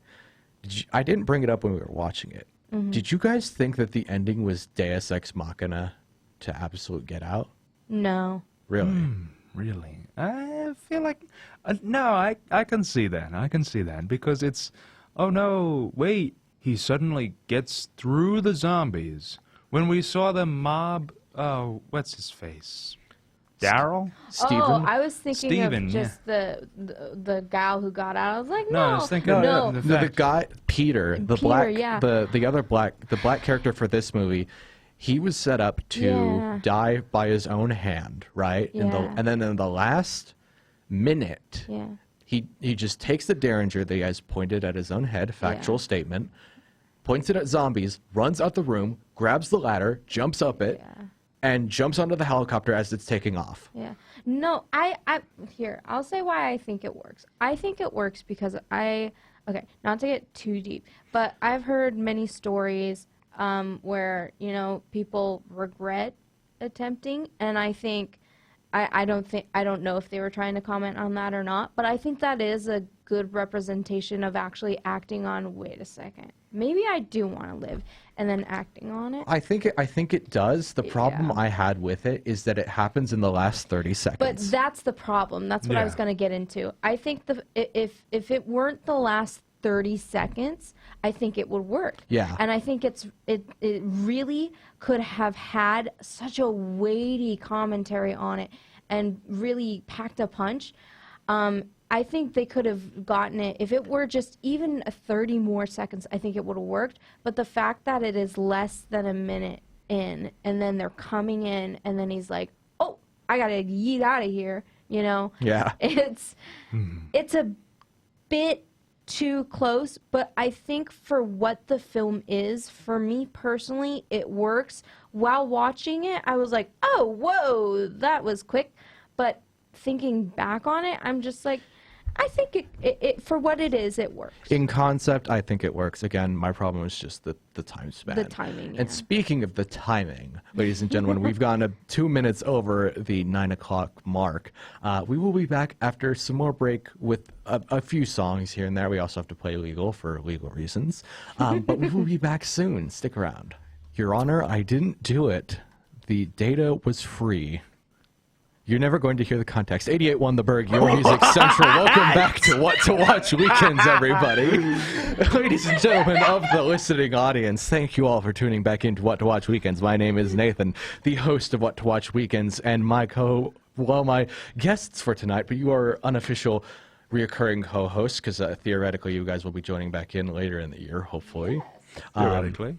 I didn't bring it up when we were watching it. Did you guys think that the ending was Deus Ex Machina to absolute Get Out? No. Really? Really? I feel like... no, I can see that. I can see that. Because it's... Oh, no, wait. He suddenly gets through the zombies. When we saw the mob... Oh, what's his face? Daryl? Steven? Oh, I was thinking Steven, of just the gal who got out. I was like, no. I was thinking of the guy, Peter, the black, yeah. the other black character for this movie, he was set up to die by his own hand, right? Yeah. And then in the last minute, Yeah. he just takes the derringer that he has pointed at his own head, factual statement, points it at zombies, runs out the room, grabs the ladder, jumps up it, and jumps onto the helicopter as it's taking off. Yeah. No, I'll say why I think it works. I think it works because okay, not to get too deep, but I've heard many stories where, people regret attempting, and I think, I don't know if they were trying to comment on that or not, but I think that is a good representation of actually acting on, wait a second, maybe I do want to live, and then acting on it. I think it does. The problem I had with it is that it happens in the last 30 seconds. But that's the problem. That's what I was going to get into. I think if it weren't the last 30 seconds, I think it would work. Yeah. And I think it really could have had such a weighty commentary on it and really packed a punch. I think they could have gotten it, if it were just even 30 more seconds, I think it would have worked. But the fact that it is less than a minute in, and then they're coming in, and then he's like, oh, I got to yeet out of here, Yeah. It's a bit too close, but I think for what the film is, for me personally, it works. While watching it, I was like, oh, whoa, that was quick. But thinking back on it, I'm just like, I think it for what it is, it works. In concept, I think it works. Again, my problem is just the time span. The timing, And speaking of the timing, ladies and gentlemen, we've gone 2 minutes over the 9 o'clock mark. We will be back after some more break with a few songs here and there. We also have to play legal for legal reasons. But we will be back soon. Stick around. Your Honor, I didn't do it. The data was free. You're never going to hear the context. 88.1 The Burg, your music central. Welcome back to What to Watch Weekends, everybody. Ladies and gentlemen of the listening audience, thank you all for tuning back into What to Watch Weekends. My name is Nathan, the host of What to Watch Weekends, and my guests for tonight, but you are unofficial reoccurring co-hosts, because theoretically you guys will be joining back in later in the year, hopefully. Theoretically.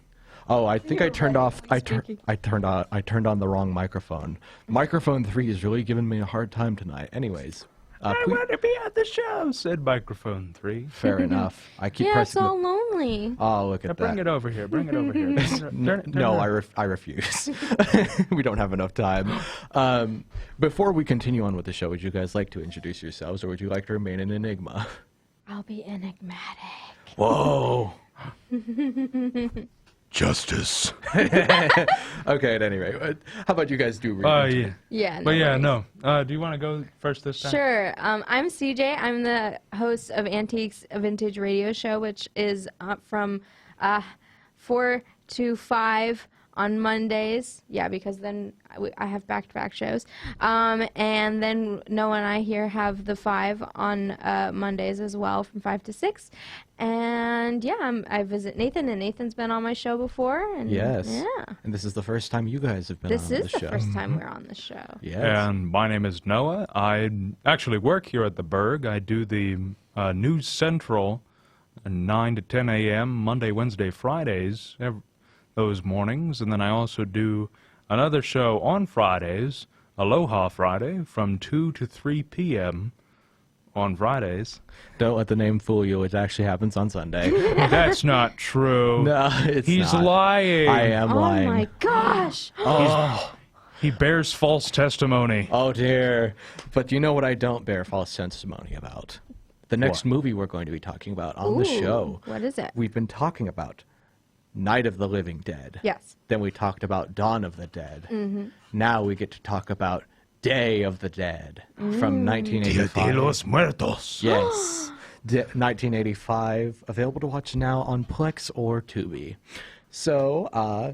Oh, I think I turned off. I turned on the wrong microphone. Microphone 3 is really giving me a hard time tonight. Anyways, I want to be at the show, said microphone 3. Fair enough. I keep Yeah, it's pressing. all lonely. Oh, look at Bring that. it over here. Bring it over here. Turn No, it I refuse. We don't have enough time. Before we continue on with the show, would you guys like to introduce yourselves, or would you like to remain an enigma? I'll be enigmatic. Whoa. Justice. Okay, at any rate, how about you guys do? Yeah. Yeah. But yeah, worries. no. Do you want to go first this time? Sure. I'm CJ. I'm the host of Antiques Vintage Radio Show, which is from 4 to 5 on Mondays. Yeah, because then I have back-to-back shows. And then Noah and I here have the 5 on Mondays as well, from 5 to 6. And yeah, I visit Nathan, and Nathan's been on my show before. And Yes. Yeah. And this is the first time you guys have been on the show. This is the first time we're on the show. Yes. And my name is Noah. I actually work here at the Burg. I do the News Central 9 to 10 a.m. Monday, Wednesday, Fridays, those mornings. And then I also do another show on Fridays, Aloha Friday, from 2 to 3 p.m. on Fridays. Don't let the name fool you. It actually happens on Sunday. That's not true. No, it's He's not. lying. I am lying. Oh my gosh. He bears false testimony. Oh, dear. But you know what I don't bear false testimony about? The next What? movie we're going to be talking about on the show. What is it? We've been talking about Night of the Living Dead. Yes. Then we talked about Dawn of the Dead. Mm-hmm. Now we get to talk about Day of the Dead from 1985. Dia de los Muertos. Yes. 1985, available to watch now on Plex or Tubi. So,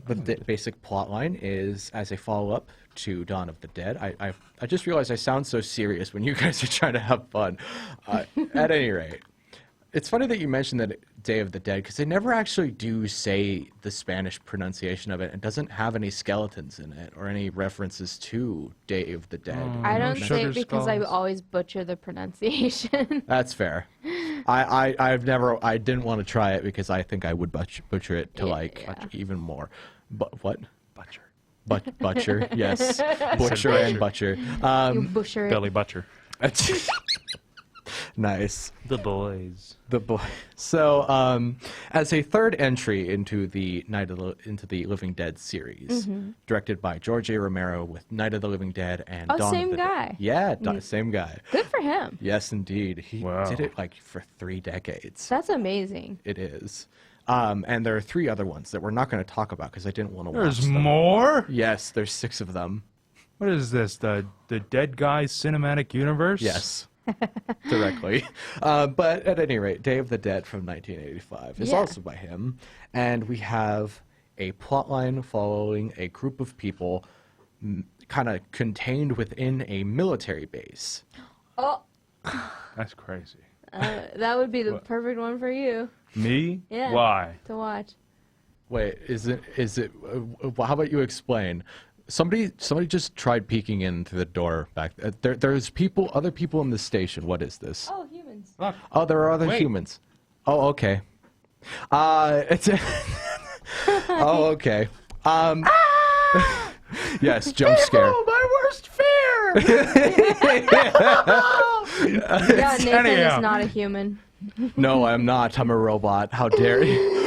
the basic plotline is as a follow-up to Dawn of the Dead. I just realized I sound so serious when you guys are trying to have fun. At any rate, it's funny that you mentioned that Day of the Dead, because they never actually do say the Spanish pronunciation of it. It doesn't have any skeletons in it or any references to Day of the Dead. I don't say sugar it because I skulls. always butcher the pronunciation. That's fair. I didn't want to try it because I think I would butcher it to Yeah. even more. But what? Butcher. Butcher, yes. Butcher and butcher. You butcher it. Belly butcher. Nice. The boys. The boy. So, as a third entry into the into the Living Dead series, directed by George A. Romero with Night of the Living Dead and Dawn same of the guy. Dead. Yeah, same guy. Good for him. Yes, indeed. He Wow. did it like for 3 decades. That's amazing. It is. And there are 3 other ones that we're not going to talk about because I didn't want to watch There's them. more? Yes, there's 6 of them. What is this? The Dead Guys cinematic universe? Yes. Directly. But at any rate, Day of the Dead from 1985 is Yeah. also by him. And we have a plotline following a group of people kind of contained within a military base. Oh, That's crazy. that would be the perfect one for you Me? Yeah. Why? to watch. Wait, is it, how about you explain? Somebody just tried peeking in through the door back. There's other people in the station. What is this? Oh, humans. Look. Oh, there are other Wait. humans. Oh, okay. It's oh, okay. Yes, jump scare. my worst fear! Yeah, Nathan Anyhow. is not a human. No, I'm not. I'm a robot. How dare you?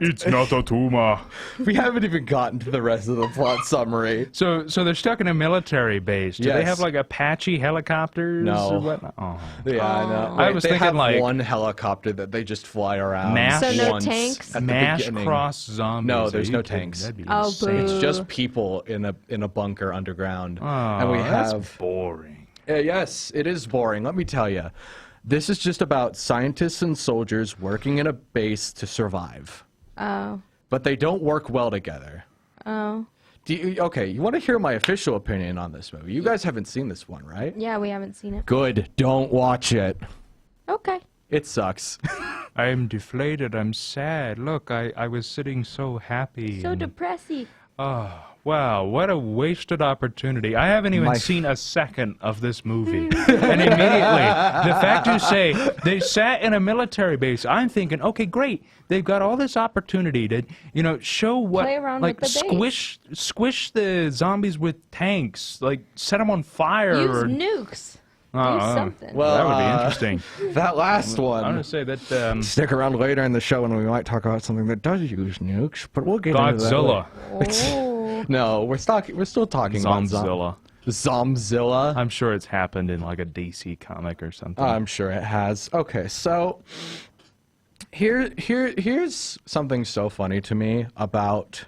It's not a tumor. We haven't even gotten to the rest of the plot summary. So they're stuck in a military base. Do they Yes. have like Apache helicopters? No. Or whatnot? Oh. Yeah, I know. I was they thinking, have like, one helicopter that they just fly around. Mass- So no once tanks? at the Mash beginning. cross zombies. No, Are there's you no kidding? tanks. That'd be Oh, insane. It's boo. just people in a bunker underground. Oh, And we that's have boring. yes, it is boring. Let me tell you. This is just about scientists and soldiers working in a base to survive. Oh. But they don't work well together. Oh. Okay, you want to hear my official opinion on this movie? You guys haven't seen this one, right? Yeah, we haven't seen it. Good. Don't watch it. Okay. It sucks. I am deflated. I'm sad. Look, I was sitting so happy. So and- depressing. Oh, wow, what a wasted opportunity. I haven't even My- seen a second of this movie. And immediately, the fact you say they sat in a military base, I'm thinking, okay, great. They've got all this opportunity to, show what, Play around like, with the base. squish the zombies with tanks, like, set them on fire. Use or, nukes. Do Uh-uh. something. Well, that would be interesting. That last I'm one. going to say that Stick around later in the show and we might talk about something that does use nukes, but we'll get into that Godzilla. later. Oh. No, we're still talking about Zomzilla. Zomzilla. I'm sure it's happened in, like, a DC comic or something. I'm sure it has. Okay, so here's something so funny to me about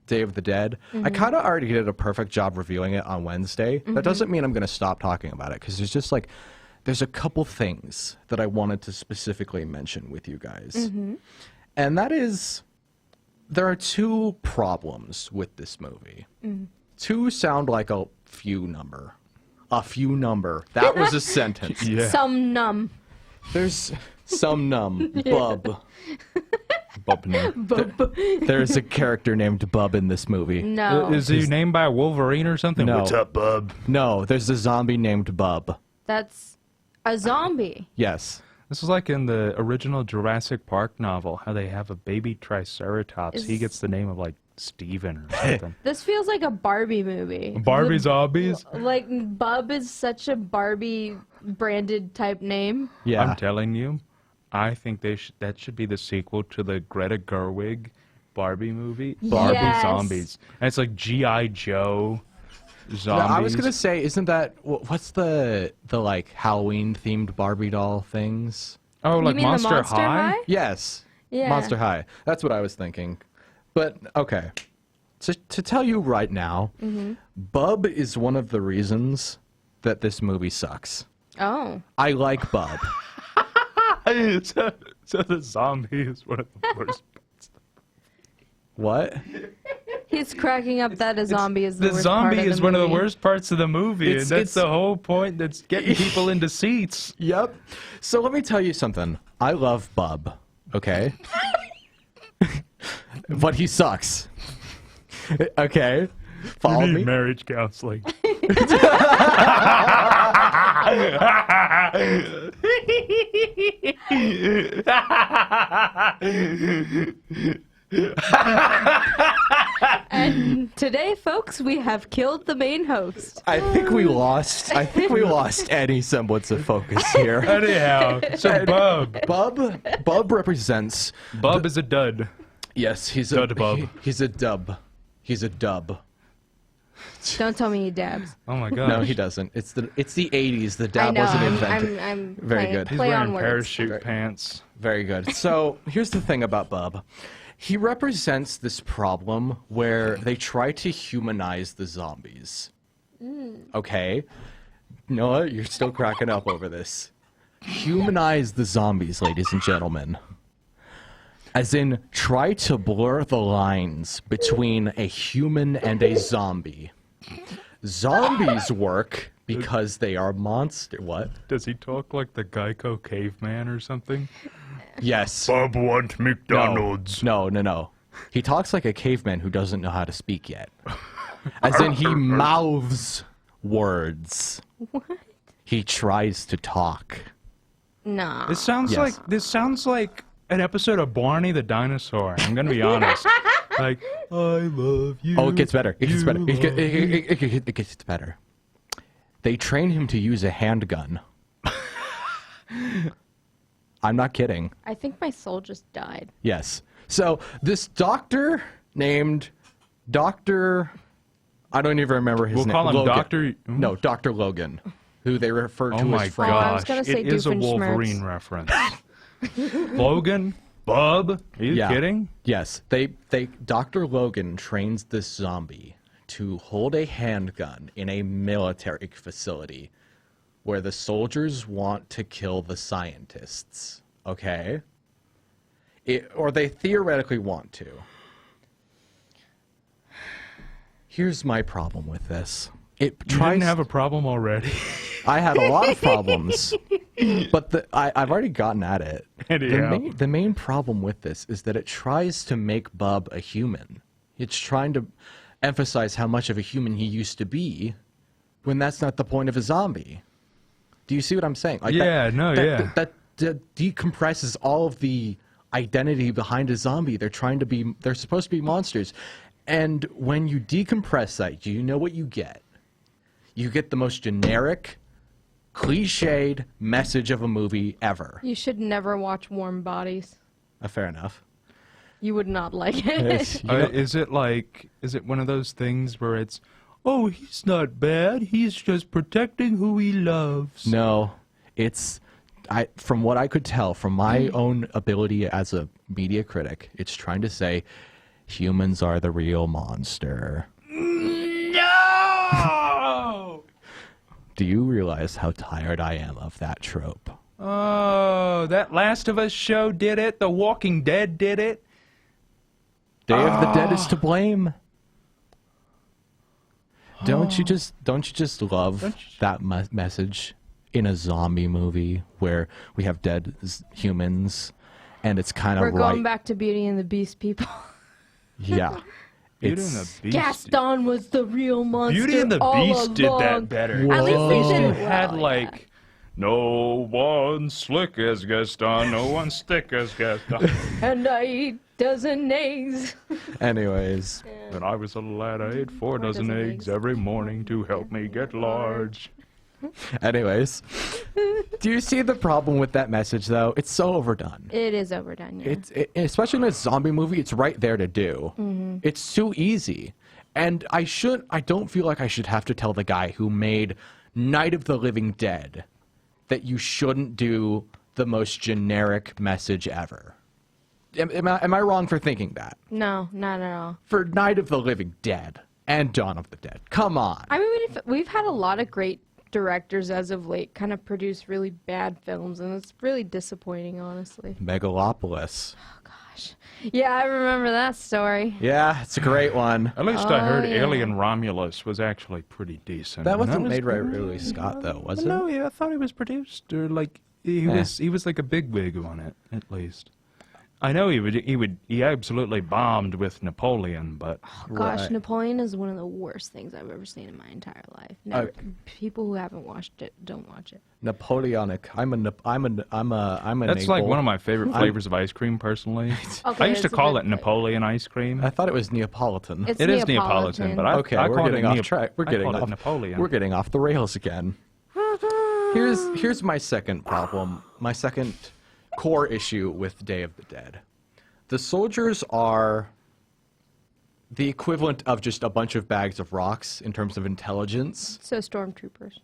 Day of the Dead. I kind of already did a perfect job reviewing it on Wednesday. That doesn't mean I'm going to stop talking about it because there's a couple things that I wanted to specifically mention with you guys. And that is, there are 2 problems with this movie. 2 sound like a few number. A few number. That was a sentence. Yeah. Some numb. There's some bub. Bubner. There's a character named Bub in this movie. No. Is he named by Wolverine or something? No. What's up, bub? No, there's a zombie named Bub. That's a zombie. Yes. This is like in the original Jurassic Park novel, how they have a baby Triceratops. He Is- gets the name of, like, Steven or something. This feels like a Barbie movie. Barbie zombies? Like, Bub is such a Barbie branded type name. Yeah. I'm telling you, I think that should be the sequel to the Greta Gerwig Barbie movie, Barbie Yes. Zombies. And it's like G.I. Joe zombies. I was gonna say, isn't that what's the like Halloween themed Barbie doll things? Oh, like you mean Monster, the Monster High? Yes. Yeah. Monster High. That's what I was thinking. But okay, to tell you right now, Bub is one of the reasons that this movie sucks. Oh. I like Bub. so the zombie is one of the worst. What? He's cracking up that a zombie is the worst zombie part of is the one of the movie. worst parts of the movie, and It's- that's it's- the whole point. That's getting people into seats. Yep. So let me tell you something. I love Bub. Okay. But he sucks. Okay. Follow You need me. marriage counseling. And today, folks, we have killed the main host. I think we lost any semblance of focus here. Anyhow, so Bub. Bub represents. Bub is a dud. Yes, he's Dud a bub. He's a dub. He's a dub. Don't tell me he dabs. Oh my god. No, he doesn't. It's the 80s. The I dab know. wasn't invented. I'm Very playing, good. He's Play wearing on words. parachute pants. Very good. So here's the thing about Bub. He represents this problem where they try to humanize the zombies. Okay? Noah, you're still cracking up over this. Humanize the zombies, ladies and gentlemen. As in, try to blur the lines between a human and a zombie. Zombies work because they are monster. What? Does he talk like the Geico caveman or something? Yes. Bub want McDonald's. No. He talks like a caveman who doesn't know how to speak yet. As in, he mouths words. What? He tries to talk. Nah. This sounds like an episode of Barney the Dinosaur. I'm gonna be honest. Like, I love you. Oh, it gets better. It gets better. you It gets better. They train him to use a handgun. I'm not kidding. I think my soul just died. Yes. So this doctor named Dr. I don't even remember his We'll name. call him Logan. Dr. No, Dr. Logan, who they refer to Oh my as Frank. I was gosh, gonna say it is a Doofenshmirtz. Wolverine reference. Logan? Bub? Are you kidding? Yes. Dr. Logan trains this zombie to hold a handgun in a military facility where the soldiers want to kill the scientists. Okay? Or they theoretically want to. Here's my problem with this. You didn't have a problem already? I had a lot of problems, but I've already gotten at it. Anyhow. The main problem with this is that it tries to make Bub a human. It's trying to emphasize how much of a human he used to be, when that's not the point of a zombie. Do you see what I'm saying? Like Yeah, that decompresses all of the identity behind a zombie. They're supposed to be monsters. And when you decompress that, do you know what you get? You get the most generic, cliched message of a movie ever. You should never watch Warm Bodies. Fair enough. You would not like it. Yes, you know- Is it one of those things where it's, oh, he's not bad, he's just protecting who he loves? No, from what I could tell, from my own ability as a media critic, it's trying to say humans are the real monster. No! Do you realize how tired I am of that trope? Oh, that Last of Us show did it. The Walking Dead did it. Day of the Dead is to blame. Don't you just love that message in a zombie movie where we have dead humans and it's kind of We're right? going back to Beauty and the Beast, people. Yeah. Beauty and the Beast. Gaston was the real monster. Beauty and the all Beast did along. that better. Whoa. At least they did it Had well, like, no one slick as Gaston, no one stick as Gaston. yeah. And I eat dozen eggs. Anyways, When I was a lad, I ate 4 dozen dozen eggs eggs. every morning to help me get large. anyways, do you see the problem with that message though? It's so overdone. It is overdone, yeah. Especially in a zombie movie, it's right there to do. Mm-hmm. It's too easy. And I don't feel like I should have to tell the guy who made Night of the Living Dead that you shouldn't do the most generic message ever. Am I wrong for thinking that? No, not at all. For Night of the Living Dead and Dawn of the Dead. Come on. I mean, we've had a lot of great directors as of late kind of produce really bad films, and it's really disappointing, honestly. Megalopolis. Gosh. Yeah, I remember that story. Yeah, it's a great one. At least I heard yeah. Alien Romulus was actually pretty decent. That and wasn't was made by good. Ridley Scott, though, was it? No, yeah, I thought he was produced, or like he was like a bigwig on it, at least. I know he absolutely bombed with Napoleon, but Oh, gosh, Right. Napoleon is one of the worst things I've ever seen in my entire life. Never, Okay. People who haven't watched it, don't watch it. Napoleonic. I'm a that's like Naples. one of my favorite flavors of ice cream, personally. Okay, I used to it's a call good it Napoleon ice cream. I thought it was Neapolitan. It's It is Neapolitan, but Okay, I we're called getting it off track. We're I getting called it off. Napoleon. We're getting off the rails again. Here's my second problem. My second core issue with Day of the Dead. The soldiers are the equivalent of just a bunch of bags of rocks in terms of intelligence. So stormtroopers.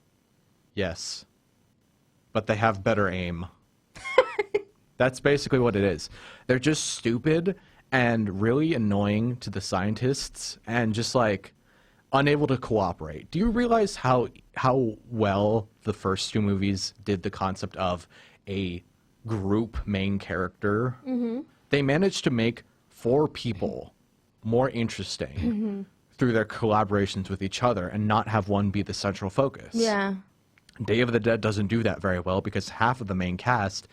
Yes. But they have better aim. That's basically what it is. They're just stupid and really annoying to the scientists and just like unable to cooperate. Do you realize how well the first two movies did the concept of a group main character? Mm-hmm. They managed to make 4 people more interesting through their collaborations with each other and not have one be the central focus. Yeah. Day of the Dead doesn't do that very well because half of the main cast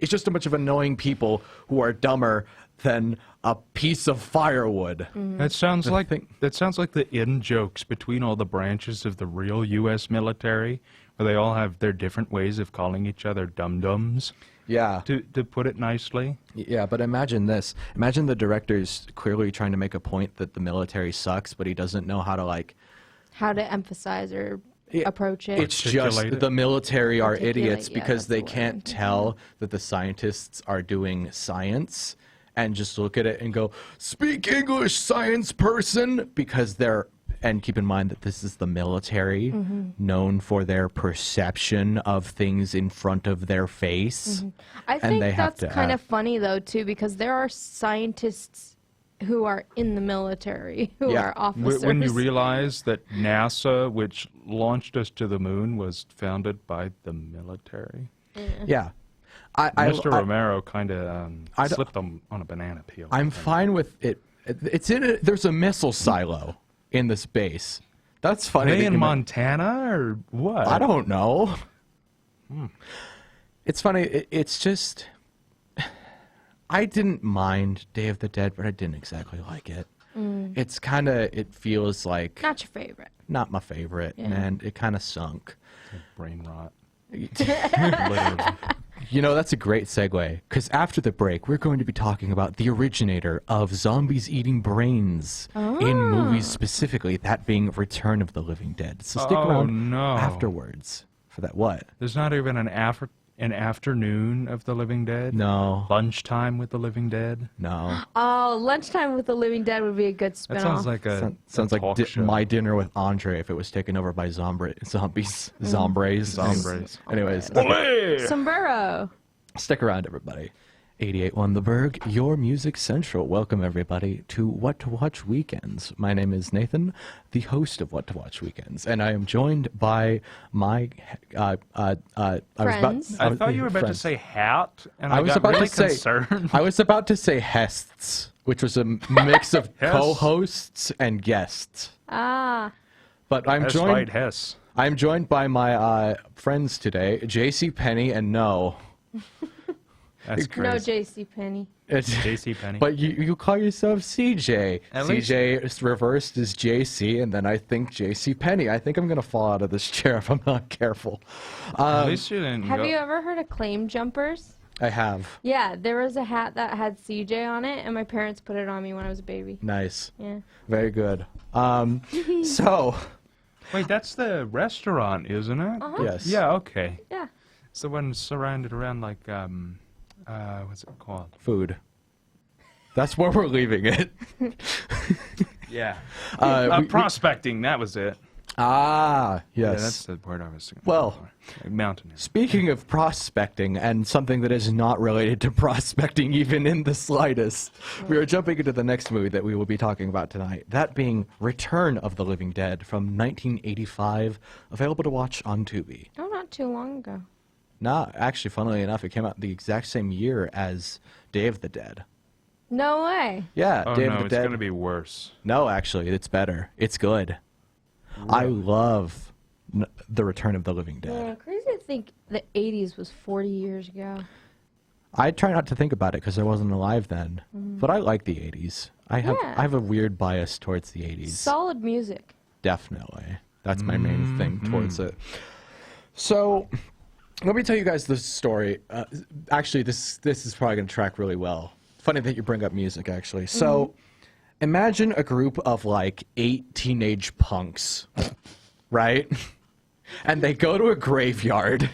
is just a bunch of annoying people who are dumber than a piece of firewood. That sounds like thing- the in jokes between all the branches of the real U.S. military, where they all have their different ways of calling each other dum-dums. Yeah. To put it nicely, Yeah, but imagine this. Imagine the director's clearly trying to make a point that the military sucks, but he doesn't know how to like How to emphasize or Yeah, approach it. It's just Articulate it. the military are Articulate, idiots yeah, because that's they the can't word. tell that the scientists are doing science and just look at it and go, "Speak English, science person," because they're, and keep in mind that this is the military known for their perception of things in front of their face. I and think they have that's to kind of act. funny though too, because there are scientists who are in the military who Yeah. are officers. when you realize that NASA, which launched us to the moon, was founded by the military. Yeah. Mr. Romero kind of I don't- slipped on a banana peel. I'm fine with it. It's in a, there's a missile silo in this base. That's Are funny. they that in you Montana or what? I don't know. It's funny. It's just I didn't mind Day of the Dead, but I didn't exactly like it. It's kind of, it feels like Not your favorite. not my favorite, and it kind of sunk. Brain rot. Literally. You know, that's a great segue, because after the break, we're going to be talking about the originator of zombies eating brains in movies specifically, that being Return of the Living Dead. So stick Oh, around no. afterwards for that. What? There's not even an afternoon of the Living Dead. No. Lunchtime with the Living Dead. No. Oh, Lunchtime with the Living Dead would be a good spinoff. That sounds like Sounds a like talk show. My Dinner with Andre if it was taken over by zombies. Zombies. Anyways, okay. Sombrero. Stick around, everybody. 88.1 The Burg, your music central. Welcome, everybody, to What to Watch Weekends. My name is Nathan, the host of What to Watch Weekends, and I am joined by my Friends. I thought you were about to friends. say hat, and I I was got about really to say concerned. I was about to say Hests, which was a mix of Hess. co-hosts and guests. Ah. But I'm That's joined. right, Hess. I'm joined by my friends today, J.C. Penney and No. That's No, crazy. J.C. Penney. J.C. Penney. But you call yourself CJ. At CJ is reversed is JC, and then I think JC Penney. I think I'm gonna fall out of this chair if I'm not careful. At least you didn't Have go. you ever heard of claim jumpers? I have. Yeah, there was a hat that had CJ on it, and my parents put it on me when I was a baby. Nice. Yeah. Very good. So Wait, that's the restaurant, isn't it? yes. Yeah, okay. Yeah. It's the one surrounded around like, what's it called? Food. That's where we're leaving it. Yeah. We- Prospecting, that was it. yes. Yeah, that's the word I was thinking. Well, Like mountaineer. Speaking of prospecting and something that is not related to prospecting even in the slightest, we are jumping into the next movie that we will be talking about tonight, that being Return of the Living Dead from 1985, available to watch on Tubi. Oh, not too long ago. Nah, actually, funnily enough, it came out the exact same year as Day of the Dead. No way. Yeah, Oh, Day no, of the it's Dead. going to be worse. No, actually, it's better. It's good. I love The Return of the Living Dead. Yeah, crazy to think the 80s was 40 years ago. I try not to think about it because I wasn't alive then. But I like the 80s. I have a weird bias towards the 80s. Solid music. Definitely. That's my main thing towards it. So, let me tell you guys this story. Actually, this is probably going to track really well. Funny that you bring up music, actually. So, imagine a group of like 8 teenage punks, right? And they go to a graveyard,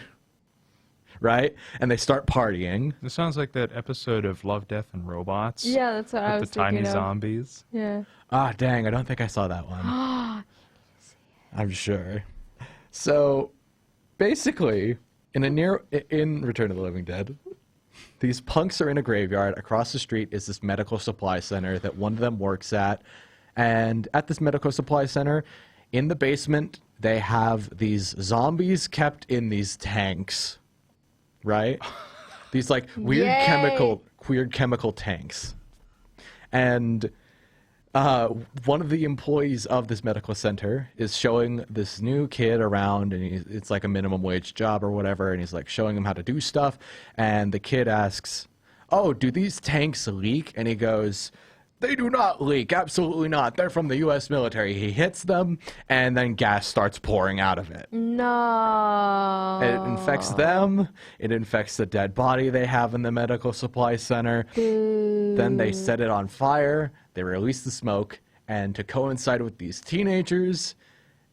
right? And they start partying. This sounds like that episode of Love, Death, and Robots. Yeah, that's what I was with the tiny thinking of. zombies. Yeah. Ah, dang, I don't think I saw that one. I'm sure. So, basically, in Return of the Living Dead, these punks are in a graveyard. Across the street is this medical supply center that one of them works at. And at this medical supply center, in the basement, they have these zombies kept in these tanks, right? These like weird chemical tanks. And one of the employees of this medical center is showing this new kid around, and it's like a minimum wage job or whatever, and he's like showing him how to do stuff. And the kid asks, "Oh, do these tanks leak?" And he goes, "They do not leak, absolutely not. They're from the U.S. military." He hits them, and then gas starts pouring out of it. No. It infects them. It infects the dead body they have in the medical supply center. Then they set it on fire. They release the smoke. And to coincide with these teenagers,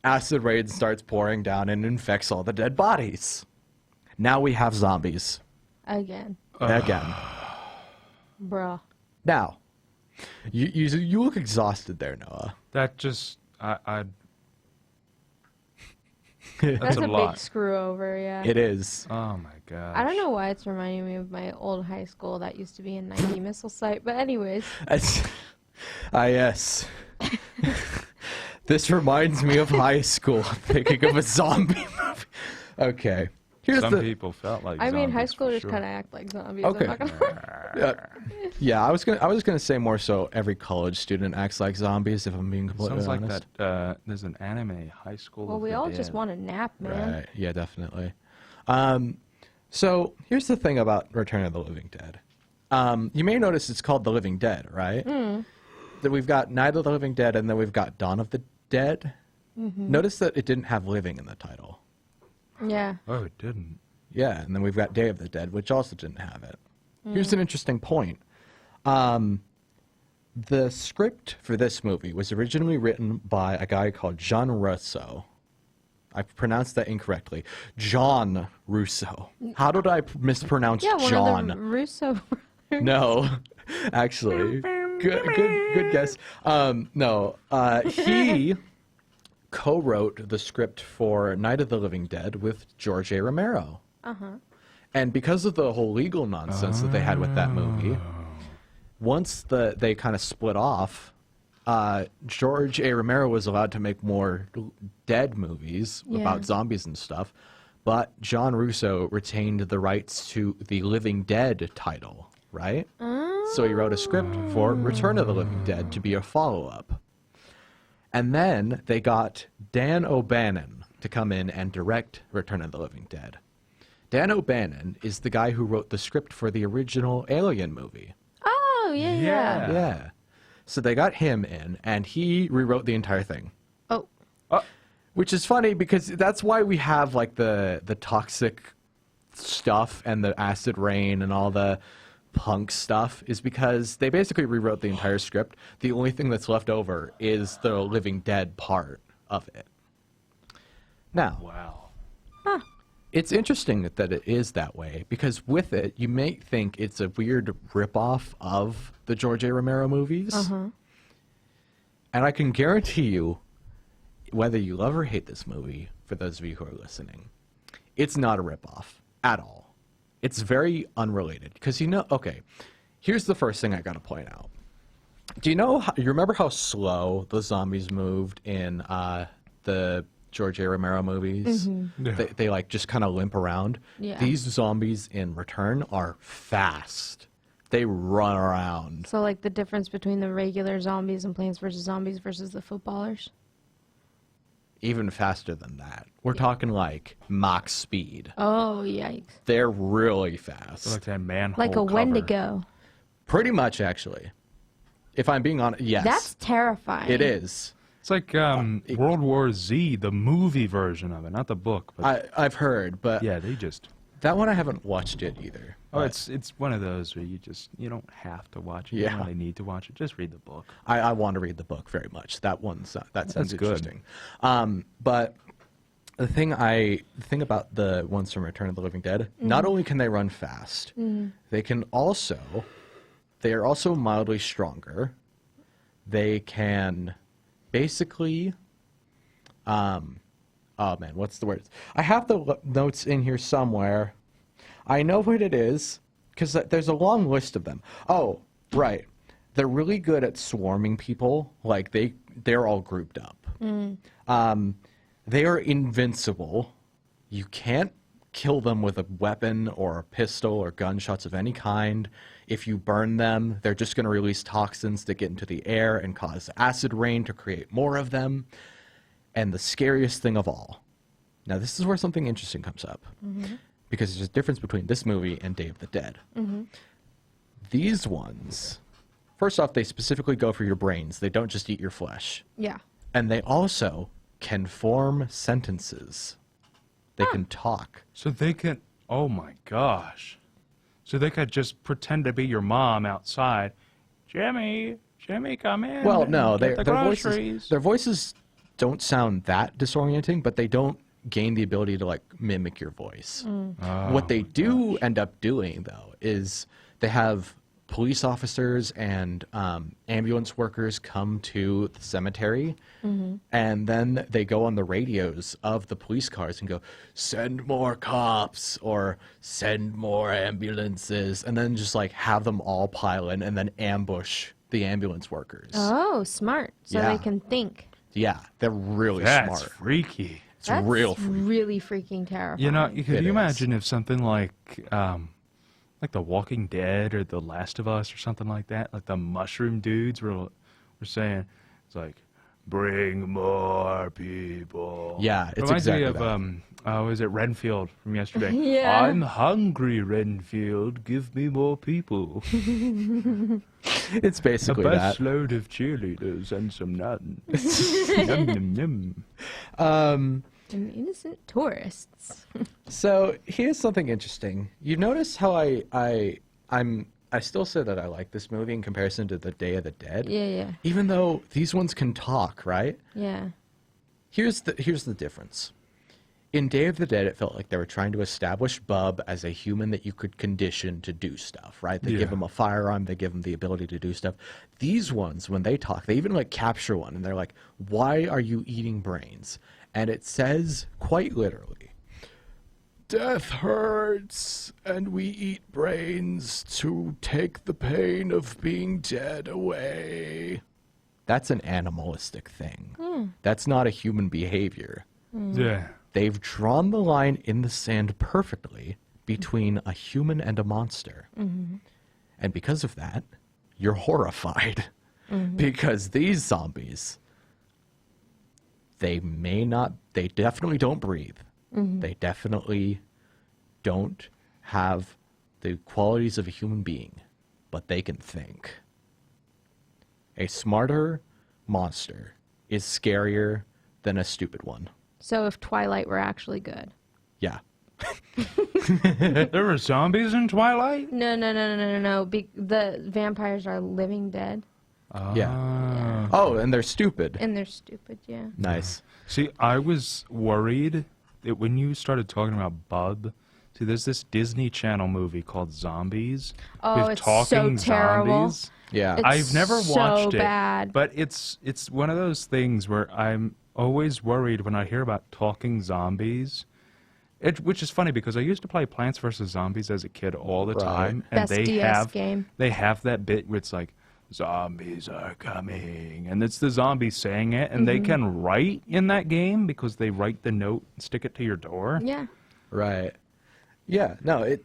acid rain starts pouring down and infects all the dead bodies. Now we have zombies. Again. Again. Bruh. Now, you look exhausted there, Noah. That just, That's that's a a lot. big screw over, yeah. It is. Oh my god. I don't know why it's reminding me of my old high school that used to be in 90 missile site, but anyways. Yes. This reminds me of high school, thinking of a zombie movie. Okay. Some people felt like I mean, high zombies, for schoolers sure. kind of act like zombies. Okay. I'm not gonna Yeah, I was gonna say more so every college student acts like zombies, if I'm being completely Sounds like honest. that. There's an anime, High School. Well, of we the all Dead. just want a nap, man. Right. Yeah, definitely. So here's the thing about Return of the Living Dead. You may notice it's called The Living Dead, right? That we've got Night of the Living Dead, and then we've got Dawn of the Dead. Notice that it didn't have living in the title. Yeah. Oh, it didn't. Yeah, and then we've got Day of the Dead, which also didn't have it. Here's an interesting point. The script for this movie was originally written by a guy called John Russo. I pronounced that incorrectly. John Russo. How did I mispronounce Yeah, one John? of the Russo brothers. No, actually. Good guess. No, he co-wrote the script for Night of the Living Dead with George A. Romero. And because of the whole legal nonsense that they had with that movie, once they kind of split off, George A. Romero was allowed to make more Dead movies about zombies and stuff, but John Russo retained the rights to the Living Dead title, right? So he wrote a script for Return of the Living Dead to be a follow-up. And then they got Dan O'Bannon to come in and direct Return of the Living Dead. Dan O'Bannon is the guy who wrote the script for the original Alien movie. Oh, yeah. Yeah. So they got him in, and he rewrote the entire thing. Oh. Which is funny because that's why we have like the toxic stuff and the acid rain and all the punk stuff, is because they basically rewrote the entire script. The only thing that's left over is the Living Dead part of it. Now, Wow. it's interesting that it is that way, because with it, you may think it's a weird ripoff of the George A. Romero movies. And I can guarantee you, whether you love or hate this movie, for those of you who are listening, it's not a ripoff at all. It's very unrelated. Because okay, here's the first thing I got to point out. Do you know, you remember how slow the zombies moved in the George A. Romero movies? Yeah. They like just kind of limp around. Yeah. These zombies in Return are fast. They run around. So, like, the difference between the regular zombies and Plants vs. Zombies versus the footballers? even faster than that. We're talking like Mach speed. Oh, yikes. They're really fast. Like that manhole Like a cover. Wendigo. Pretty much, actually. If I'm being honest, yes. That's terrifying. It is. It's like World War Z, the movie version of it, not the book. But I've heard, but yeah, they just... that one I haven't watched yet either. Oh, but it's one of those where you don't have to watch it. You Yeah. don't really need to watch it. Just read the book. I want to read the book very much. That sounds good. interesting. But the thing about the ones from Return of the Living Dead, not only can they run fast, they are also mildly stronger. They can basically, oh man, what's the word? I have the notes in here somewhere. I know what it is, because there's a long list of them. Oh, right. They're really good at swarming people. Like, they're all grouped up. They are invincible. You can't kill them with a weapon or a pistol or gunshots of any kind. If you burn them, they're just going to release toxins that get into the air and cause acid rain to create more of them. And the scariest thing of all. Now, this is where something interesting comes up. Because there's a difference between this movie and Day of the Dead. These ones, first off, they specifically go for your brains. They don't just eat your flesh. Yeah. And they also can form sentences. They can talk. So they can... Oh, my gosh. So they could just pretend to be your mom outside. Jimmy, come in. Well, no, get the groceries. their voices don't sound that disorienting, but they don't gain the ability to like mimic your voice. What they do end up doing, though, is they have police officers and ambulance workers come to the cemetery, and then they go on the radios of the police cars and go, send more cops or send more ambulances, and then just like have them all pile in and then ambush the ambulance workers. Oh, smart. So Yeah. they can think. Yeah, they're really That's smart. freaky. It's That's real freaky. really freaking terrifying. You know, could It you is. imagine if something like The Walking Dead or The Last of Us or something like that, like the mushroom dudes were saying, it's like, bring more people. Yeah, it's Reminds exactly me of, that. was it Renfield from yesterday? Yeah. I'm hungry, Renfield. Give me more people. It's A basically bus that. load of cheerleaders and some nuns. Yum, yum, yum. And innocent tourists. So here's something interesting. You notice how I still say that I like this movie in comparison to the Day of the Dead. Yeah. Even though these ones can talk, right? Yeah. Here's the difference. In Day of the Dead, it felt like they were trying to establish Bub as a human that you could condition to do stuff, right? They give Yeah. him a firearm, they give him the ability to do stuff. These ones, when they talk, they even like capture one, and they're like, "Why are you eating brains?" And it says quite literally, "Death hurts, and we eat brains to take the pain of being dead away." That's an animalistic thing. That's not a human behavior. Yeah. They've drawn the line in the sand perfectly between a human and a monster. And because of that, you're horrified. Because these zombies, they definitely don't breathe. They definitely don't have the qualities of a human being, but they can think. A smarter monster is scarier than a stupid one. So if Twilight were actually good. Yeah. There were zombies in Twilight? No. The vampires are living dead. Yeah. Oh, and they're stupid. And they're stupid, yeah. Nice. See, I was worried that when you started talking about Bub, see, there's this Disney Channel movie called Zombies. Oh, with it's so talking terrible. zombies. Yeah. It's I've never so watched it, bad. but it's one of those things where I'm always worried when I hear about talking zombies. Which is funny because I used to play Plants vs. Zombies as a kid all the Right. time, and Best DS game. they have that bit where it's like, zombies are coming, and it's the zombies saying it, and they can write in that game because they write the note and stick it to your door. Yeah. Right. Yeah. No, it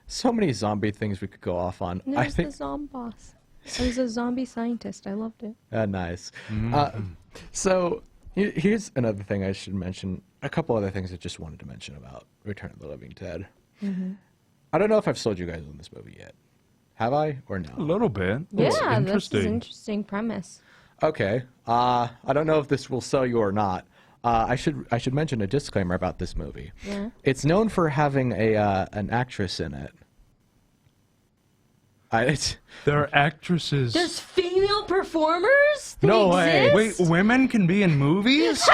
so many zombie things we could go off on. There's the Zomboss. I was a zombie scientist. I loved it. Nice. So here's another thing I should mention. A couple other things I just wanted to mention about Return of the Living Dead. Mm-hmm. I don't know if I've sold you guys on this movie yet. Have I or no? A little bit. Yeah, It's that's an interesting. interesting premise. Okay. I don't know if this will sell you or not. I should mention a disclaimer about this movie. Yeah. It's known for having an actress in it. There are actresses. There's female performers? They No way. exist? Wait, women can be in movies?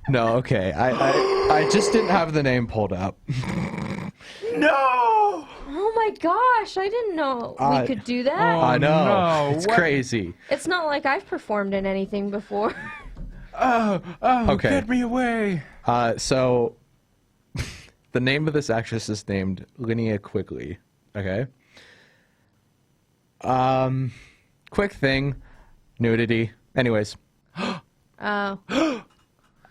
No, okay. I just didn't have the name pulled up. No! Oh my gosh, I didn't know we could do that. I know. no, It's what? crazy. It's not like I've performed in anything before. Oh, Okay. get me away. So the name of this actress is named Linnea Quigley. Okay. Quick thing, nudity. Anyways, Oh.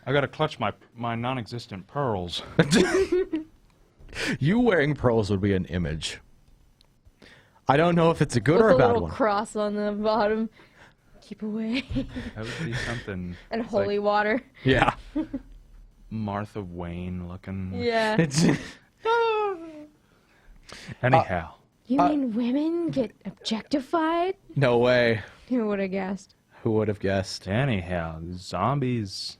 I gotta clutch my non-existent pearls. you wearing pearls would be an image. I don't know if it's a good With or a a bad little one. cross on the bottom. Keep away. That would be something. And It's holy like water. Yeah. Martha Wayne looking. Yeah. It's Anyhow. You mean women get objectified? no way. Who would have guessed? Who would have guessed? Anyhow, zombies.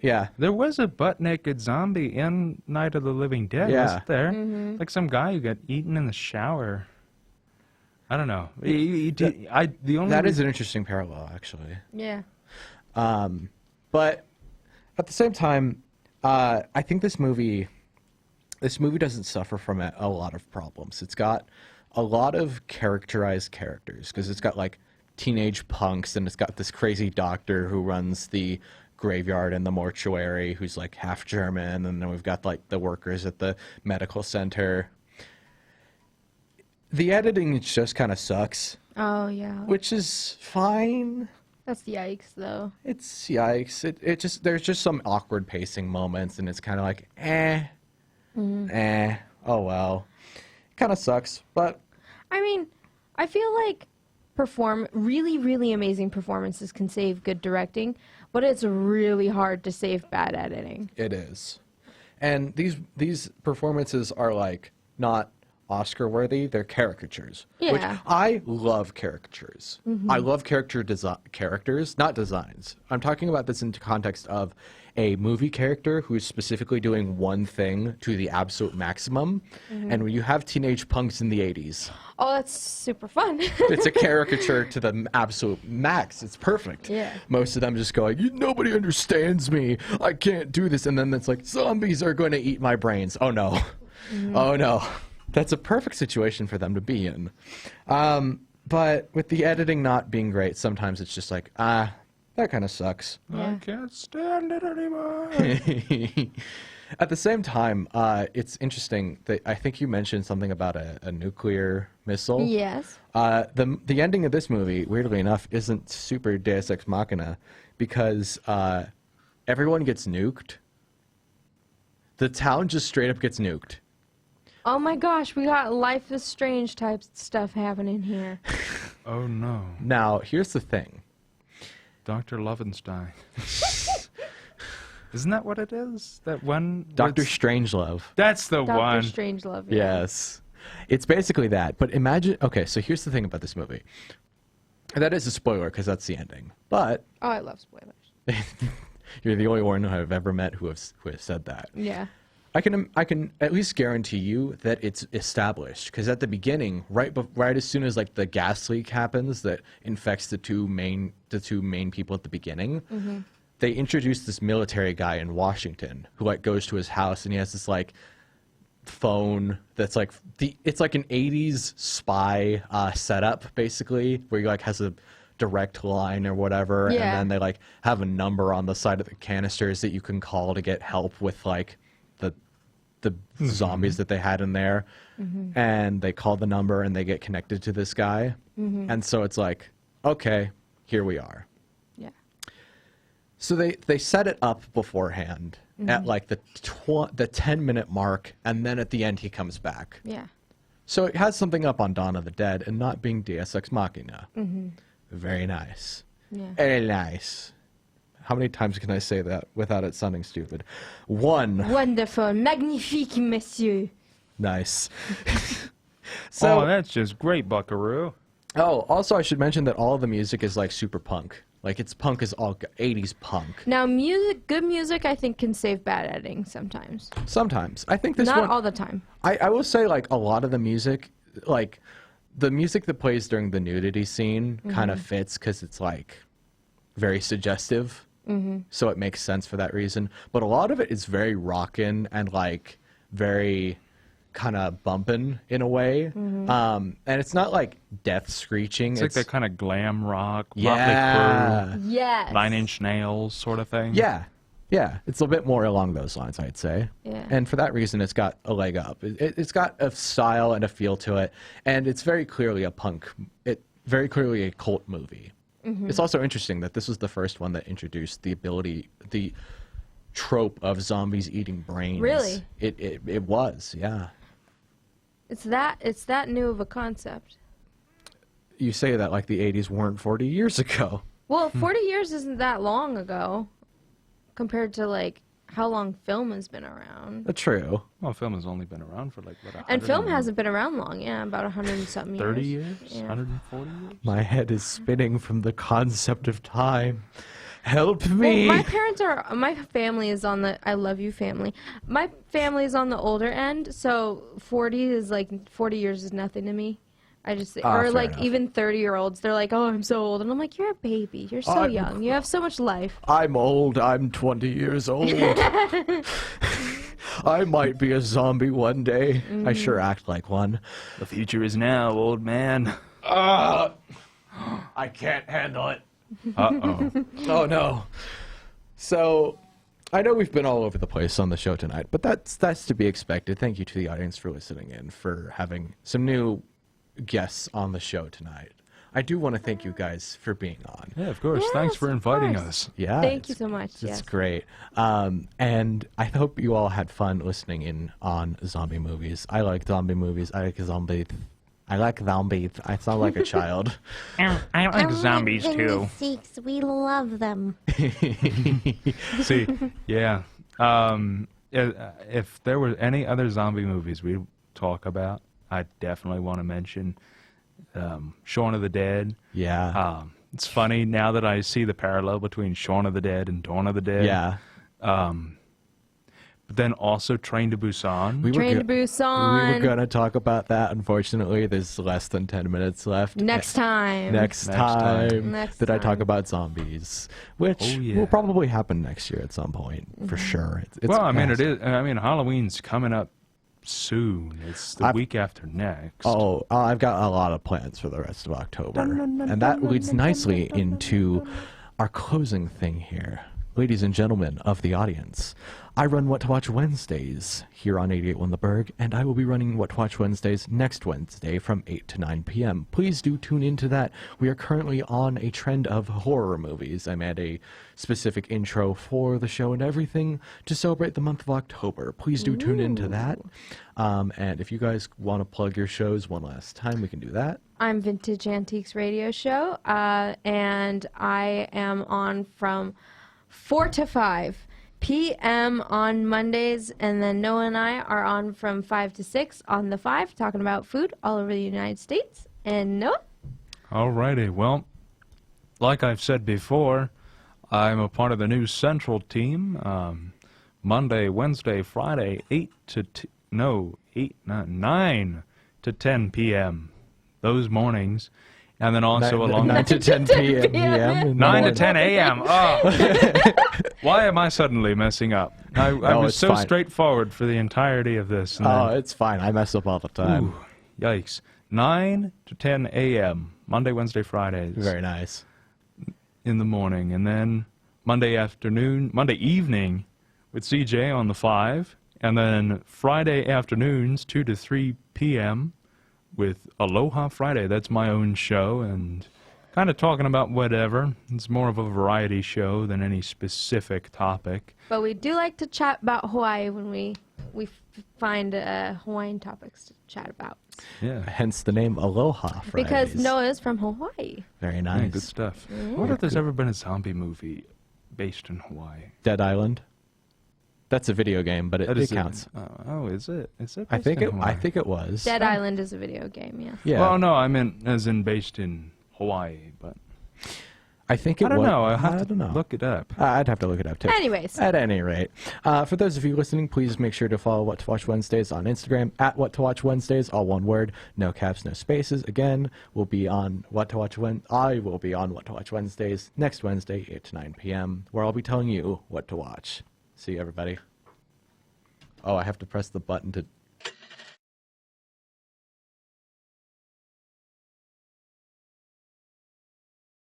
Yeah. There was a butt-naked zombie in Night of the Living Dead, Yeah. wasn't there? Mm-hmm. Like some guy who got eaten in the shower. I don't know. The only That is an interesting parallel, actually. Yeah. But at the same time, I think this movie doesn't suffer from a lot of problems. It's got a lot of characterized characters because it's got like teenage punks and it's got this crazy doctor who runs the graveyard and the mortuary who's like half German, and then we've got like the workers at the medical center. The editing just kind of sucks, Oh, yeah. which is fine. That's yikes, though. It's yikes. It just there's just some awkward pacing moments, and it's kind of like oh well. Kind of sucks, but I mean, I feel like really, really amazing performances can save good directing, but it's really hard to save bad editing. it is. And these performances are like not Oscar worthy, they're caricatures. Which Yeah. I love caricatures. I love characters, not designs. I'm talking about this in context of a movie character who's specifically doing one thing to the absolute maximum. And when you have teenage punks in the 80s, Oh, that's super fun. it's a caricature to the absolute max. It's perfect. Yeah. Most of them just go like, nobody understands me. I can't do this. And then it's like, zombies are going to eat my brains. Oh no. Oh no. That's a perfect situation for them to be in. But with the editing not being great, sometimes it's just like, that kind of sucks. Yeah. I can't stand it anymore. At the same time, it's interesting that I think you mentioned something about a nuclear missile. Yes. The ending of this movie, weirdly enough, isn't super Deus Ex Machina because everyone gets nuked. The town just straight up gets nuked. Oh my gosh, we got Life is Strange type stuff happening here. Oh no. Now, here's the thing. Dr. Lovenstein. Isn't that what it is? That one? Dr. Strangelove. That's the Dr. one. Strangelove. Yeah. Yes. It's basically that. But imagine, okay, so here's the thing about this movie. And that is a spoiler because that's the ending. But Oh, I love spoilers. you're the only one I've ever met who has said that. Yeah. I can at least guarantee you that it's established because at the beginning, right as soon as like the gas leak happens that infects the two main people at the beginning, they introduce this military guy in Washington who like goes to his house and he has this like phone that's like it's like an 80s spy setup basically where he like has a direct line or whatever, Yeah. and then they like have a number on the side of the canisters that you can call to get help with like the zombies that they had in there, and they call the number and they get connected to this guy, and so it's like, okay, here we are. Yeah. So they set it up beforehand at like the 10-minute mark, and then at the end he comes back. Yeah. So it has something up on Dawn of the Dead and not being Deus Ex Machina. Very nice. Yeah. Very nice. How many times can I say that without it sounding stupid? 1. Wonderful. Magnifique, monsieur. Nice. Oh, that's just great, Buckaroo. Oh, also I should mention that all of the music is like super punk. Like it's punk is all 80s punk. Now, good music, I think, can save bad editing sometimes. Sometimes. I think this Not one... all the time. I will say, like, a lot of the music, like, the music that plays during the nudity scene kind of fits because it's, like, very suggestive. So it makes sense for that reason. But a lot of it is very rockin' and, like, very kind of bumpin' in a way. And it's not, like, death screeching. It's like that kind of glam rock, Yeah. Motley Crue, Yes. 9 Inch Nails sort of thing. Yeah. Yeah, it's a bit more along those lines, I'd say. Yeah. And for that reason, it's got a leg up. It's got a style and a feel to it, and it's very clearly a very clearly a cult movie. It's also interesting that this was the first one that introduced the trope of zombies eating brains. Really? It was, yeah. It's that new of a concept. You say that like the 80s weren't 40 years ago. Well, 40 years isn't that long ago compared to, like, how long film has been around. True. Well, film has only been around for, like, what, And film hasn't been around long, yeah, about 100 and something years. 30 years? Yeah. 140 years? My head is spinning from the concept of time. Help me! Well, my family is on the, I love you family. My family is on the older end, so 40 years is nothing to me. I just, or fair like enough. even 30-year-olds, they're like, oh, I'm so old. And I'm like, you're a baby. You're so young. You have so much life. I'm old. I'm 20 years old. I might be a zombie one day. I sure act like one. The future is now, old man. I can't handle it. Uh-oh. Oh, no. So, I know we've been all over the place on the show tonight, but that's to be expected. Thank you to the audience for listening in, for having some new guests on the show tonight. I do want to thank you guys for being on. Yeah, of course. Yes, Thanks for of inviting course. us. Yeah. Thank you so much. It's Yes. great. And I hope you all had fun listening in on zombie movies. I like zombie movies. I like zombies. I sound like a child. I like zombies, too. Seeks, we love them. See, yeah. If there were any other zombie movies we'd talk about, I definitely want to mention Shaun of the Dead. Yeah. It's funny now that I see the parallel between Shaun of the Dead and Dawn of the Dead. Yeah. But then also Train to Busan. Train to We Busan. were going to talk about that. Unfortunately, there's less than 10 minutes left. Next time. Next Next time time. Next that I talk time. about zombies, which Oh, yeah. will probably happen next year at some point, for sure. It's Well, I mean, fast. it is. I mean, Halloween's coming up soon. It's the week after next. Oh, I've got a lot of plans for the rest of October. And that leads nicely into our closing thing here. Ladies and gentlemen of the audience, I run What to Watch Wednesdays here on 88.1 The Burg, and I will be running What to Watch Wednesdays next Wednesday from 8 to 9 p.m. Please do tune into that. We are currently on a trend of horror movies. I made a specific intro for the show and everything to celebrate the month of October. Please do tune into that. And if you guys want to plug your shows one last time, we can do that. I'm Vintage Antiques Radio Show, and I am on from 4 to 5 p.m. on Mondays, and then Noah and I are on from 5 to 6 on the 5, talking about food all over the United States. And Noah? Alrighty. Well, like I've said before, I'm a part of the News Central team. Monday, Wednesday, Friday, 9 to 10 p.m. Those mornings. And then also along 9 to 10 p.m. 9 to 10 a.m. Oh. Why am I suddenly messing up? I was it's so fine. straightforward for the entirety of this. And Oh, then, it's fine. I mess up all the time. ooh, yikes. 9 to 10 a.m. Monday, Wednesday, Fridays Very nice. in the morning. And then Monday evening with CJ on the 5. And then Friday afternoons, 2 to 3 p.m. with Aloha Friday. That's my own show, and kind of talking about whatever. It's more of a variety show than any specific topic. But we do like to chat about Hawaii when we find Hawaiian topics to chat about. Yeah. Hence the name Aloha Fridays. Because Noah is from Hawaii. Very Yeah, nice. good stuff. I wonder if there's ever been a zombie movie based in Hawaii? Dead Island. That's a video game, but it counts. Is it? Is it? I think based in Hawaii? I think it was. Dead Island is a video game, yeah. Yeah. Well, no, I meant as in based in Hawaii, but I think it I don't was. know. I have to don't know. look it up. I'd have to look it up too. Anyways. At any rate, for those of you listening, please make sure to follow What to Watch Wednesdays on Instagram at What to Watch Wednesdays, all one word, no caps, no spaces. Again, we'll be on What to Watch I will be on What to Watch Wednesdays next Wednesday, 8 to 9 p.m., where I'll be telling you what to watch. See you, everybody. Oh, I have to press the button to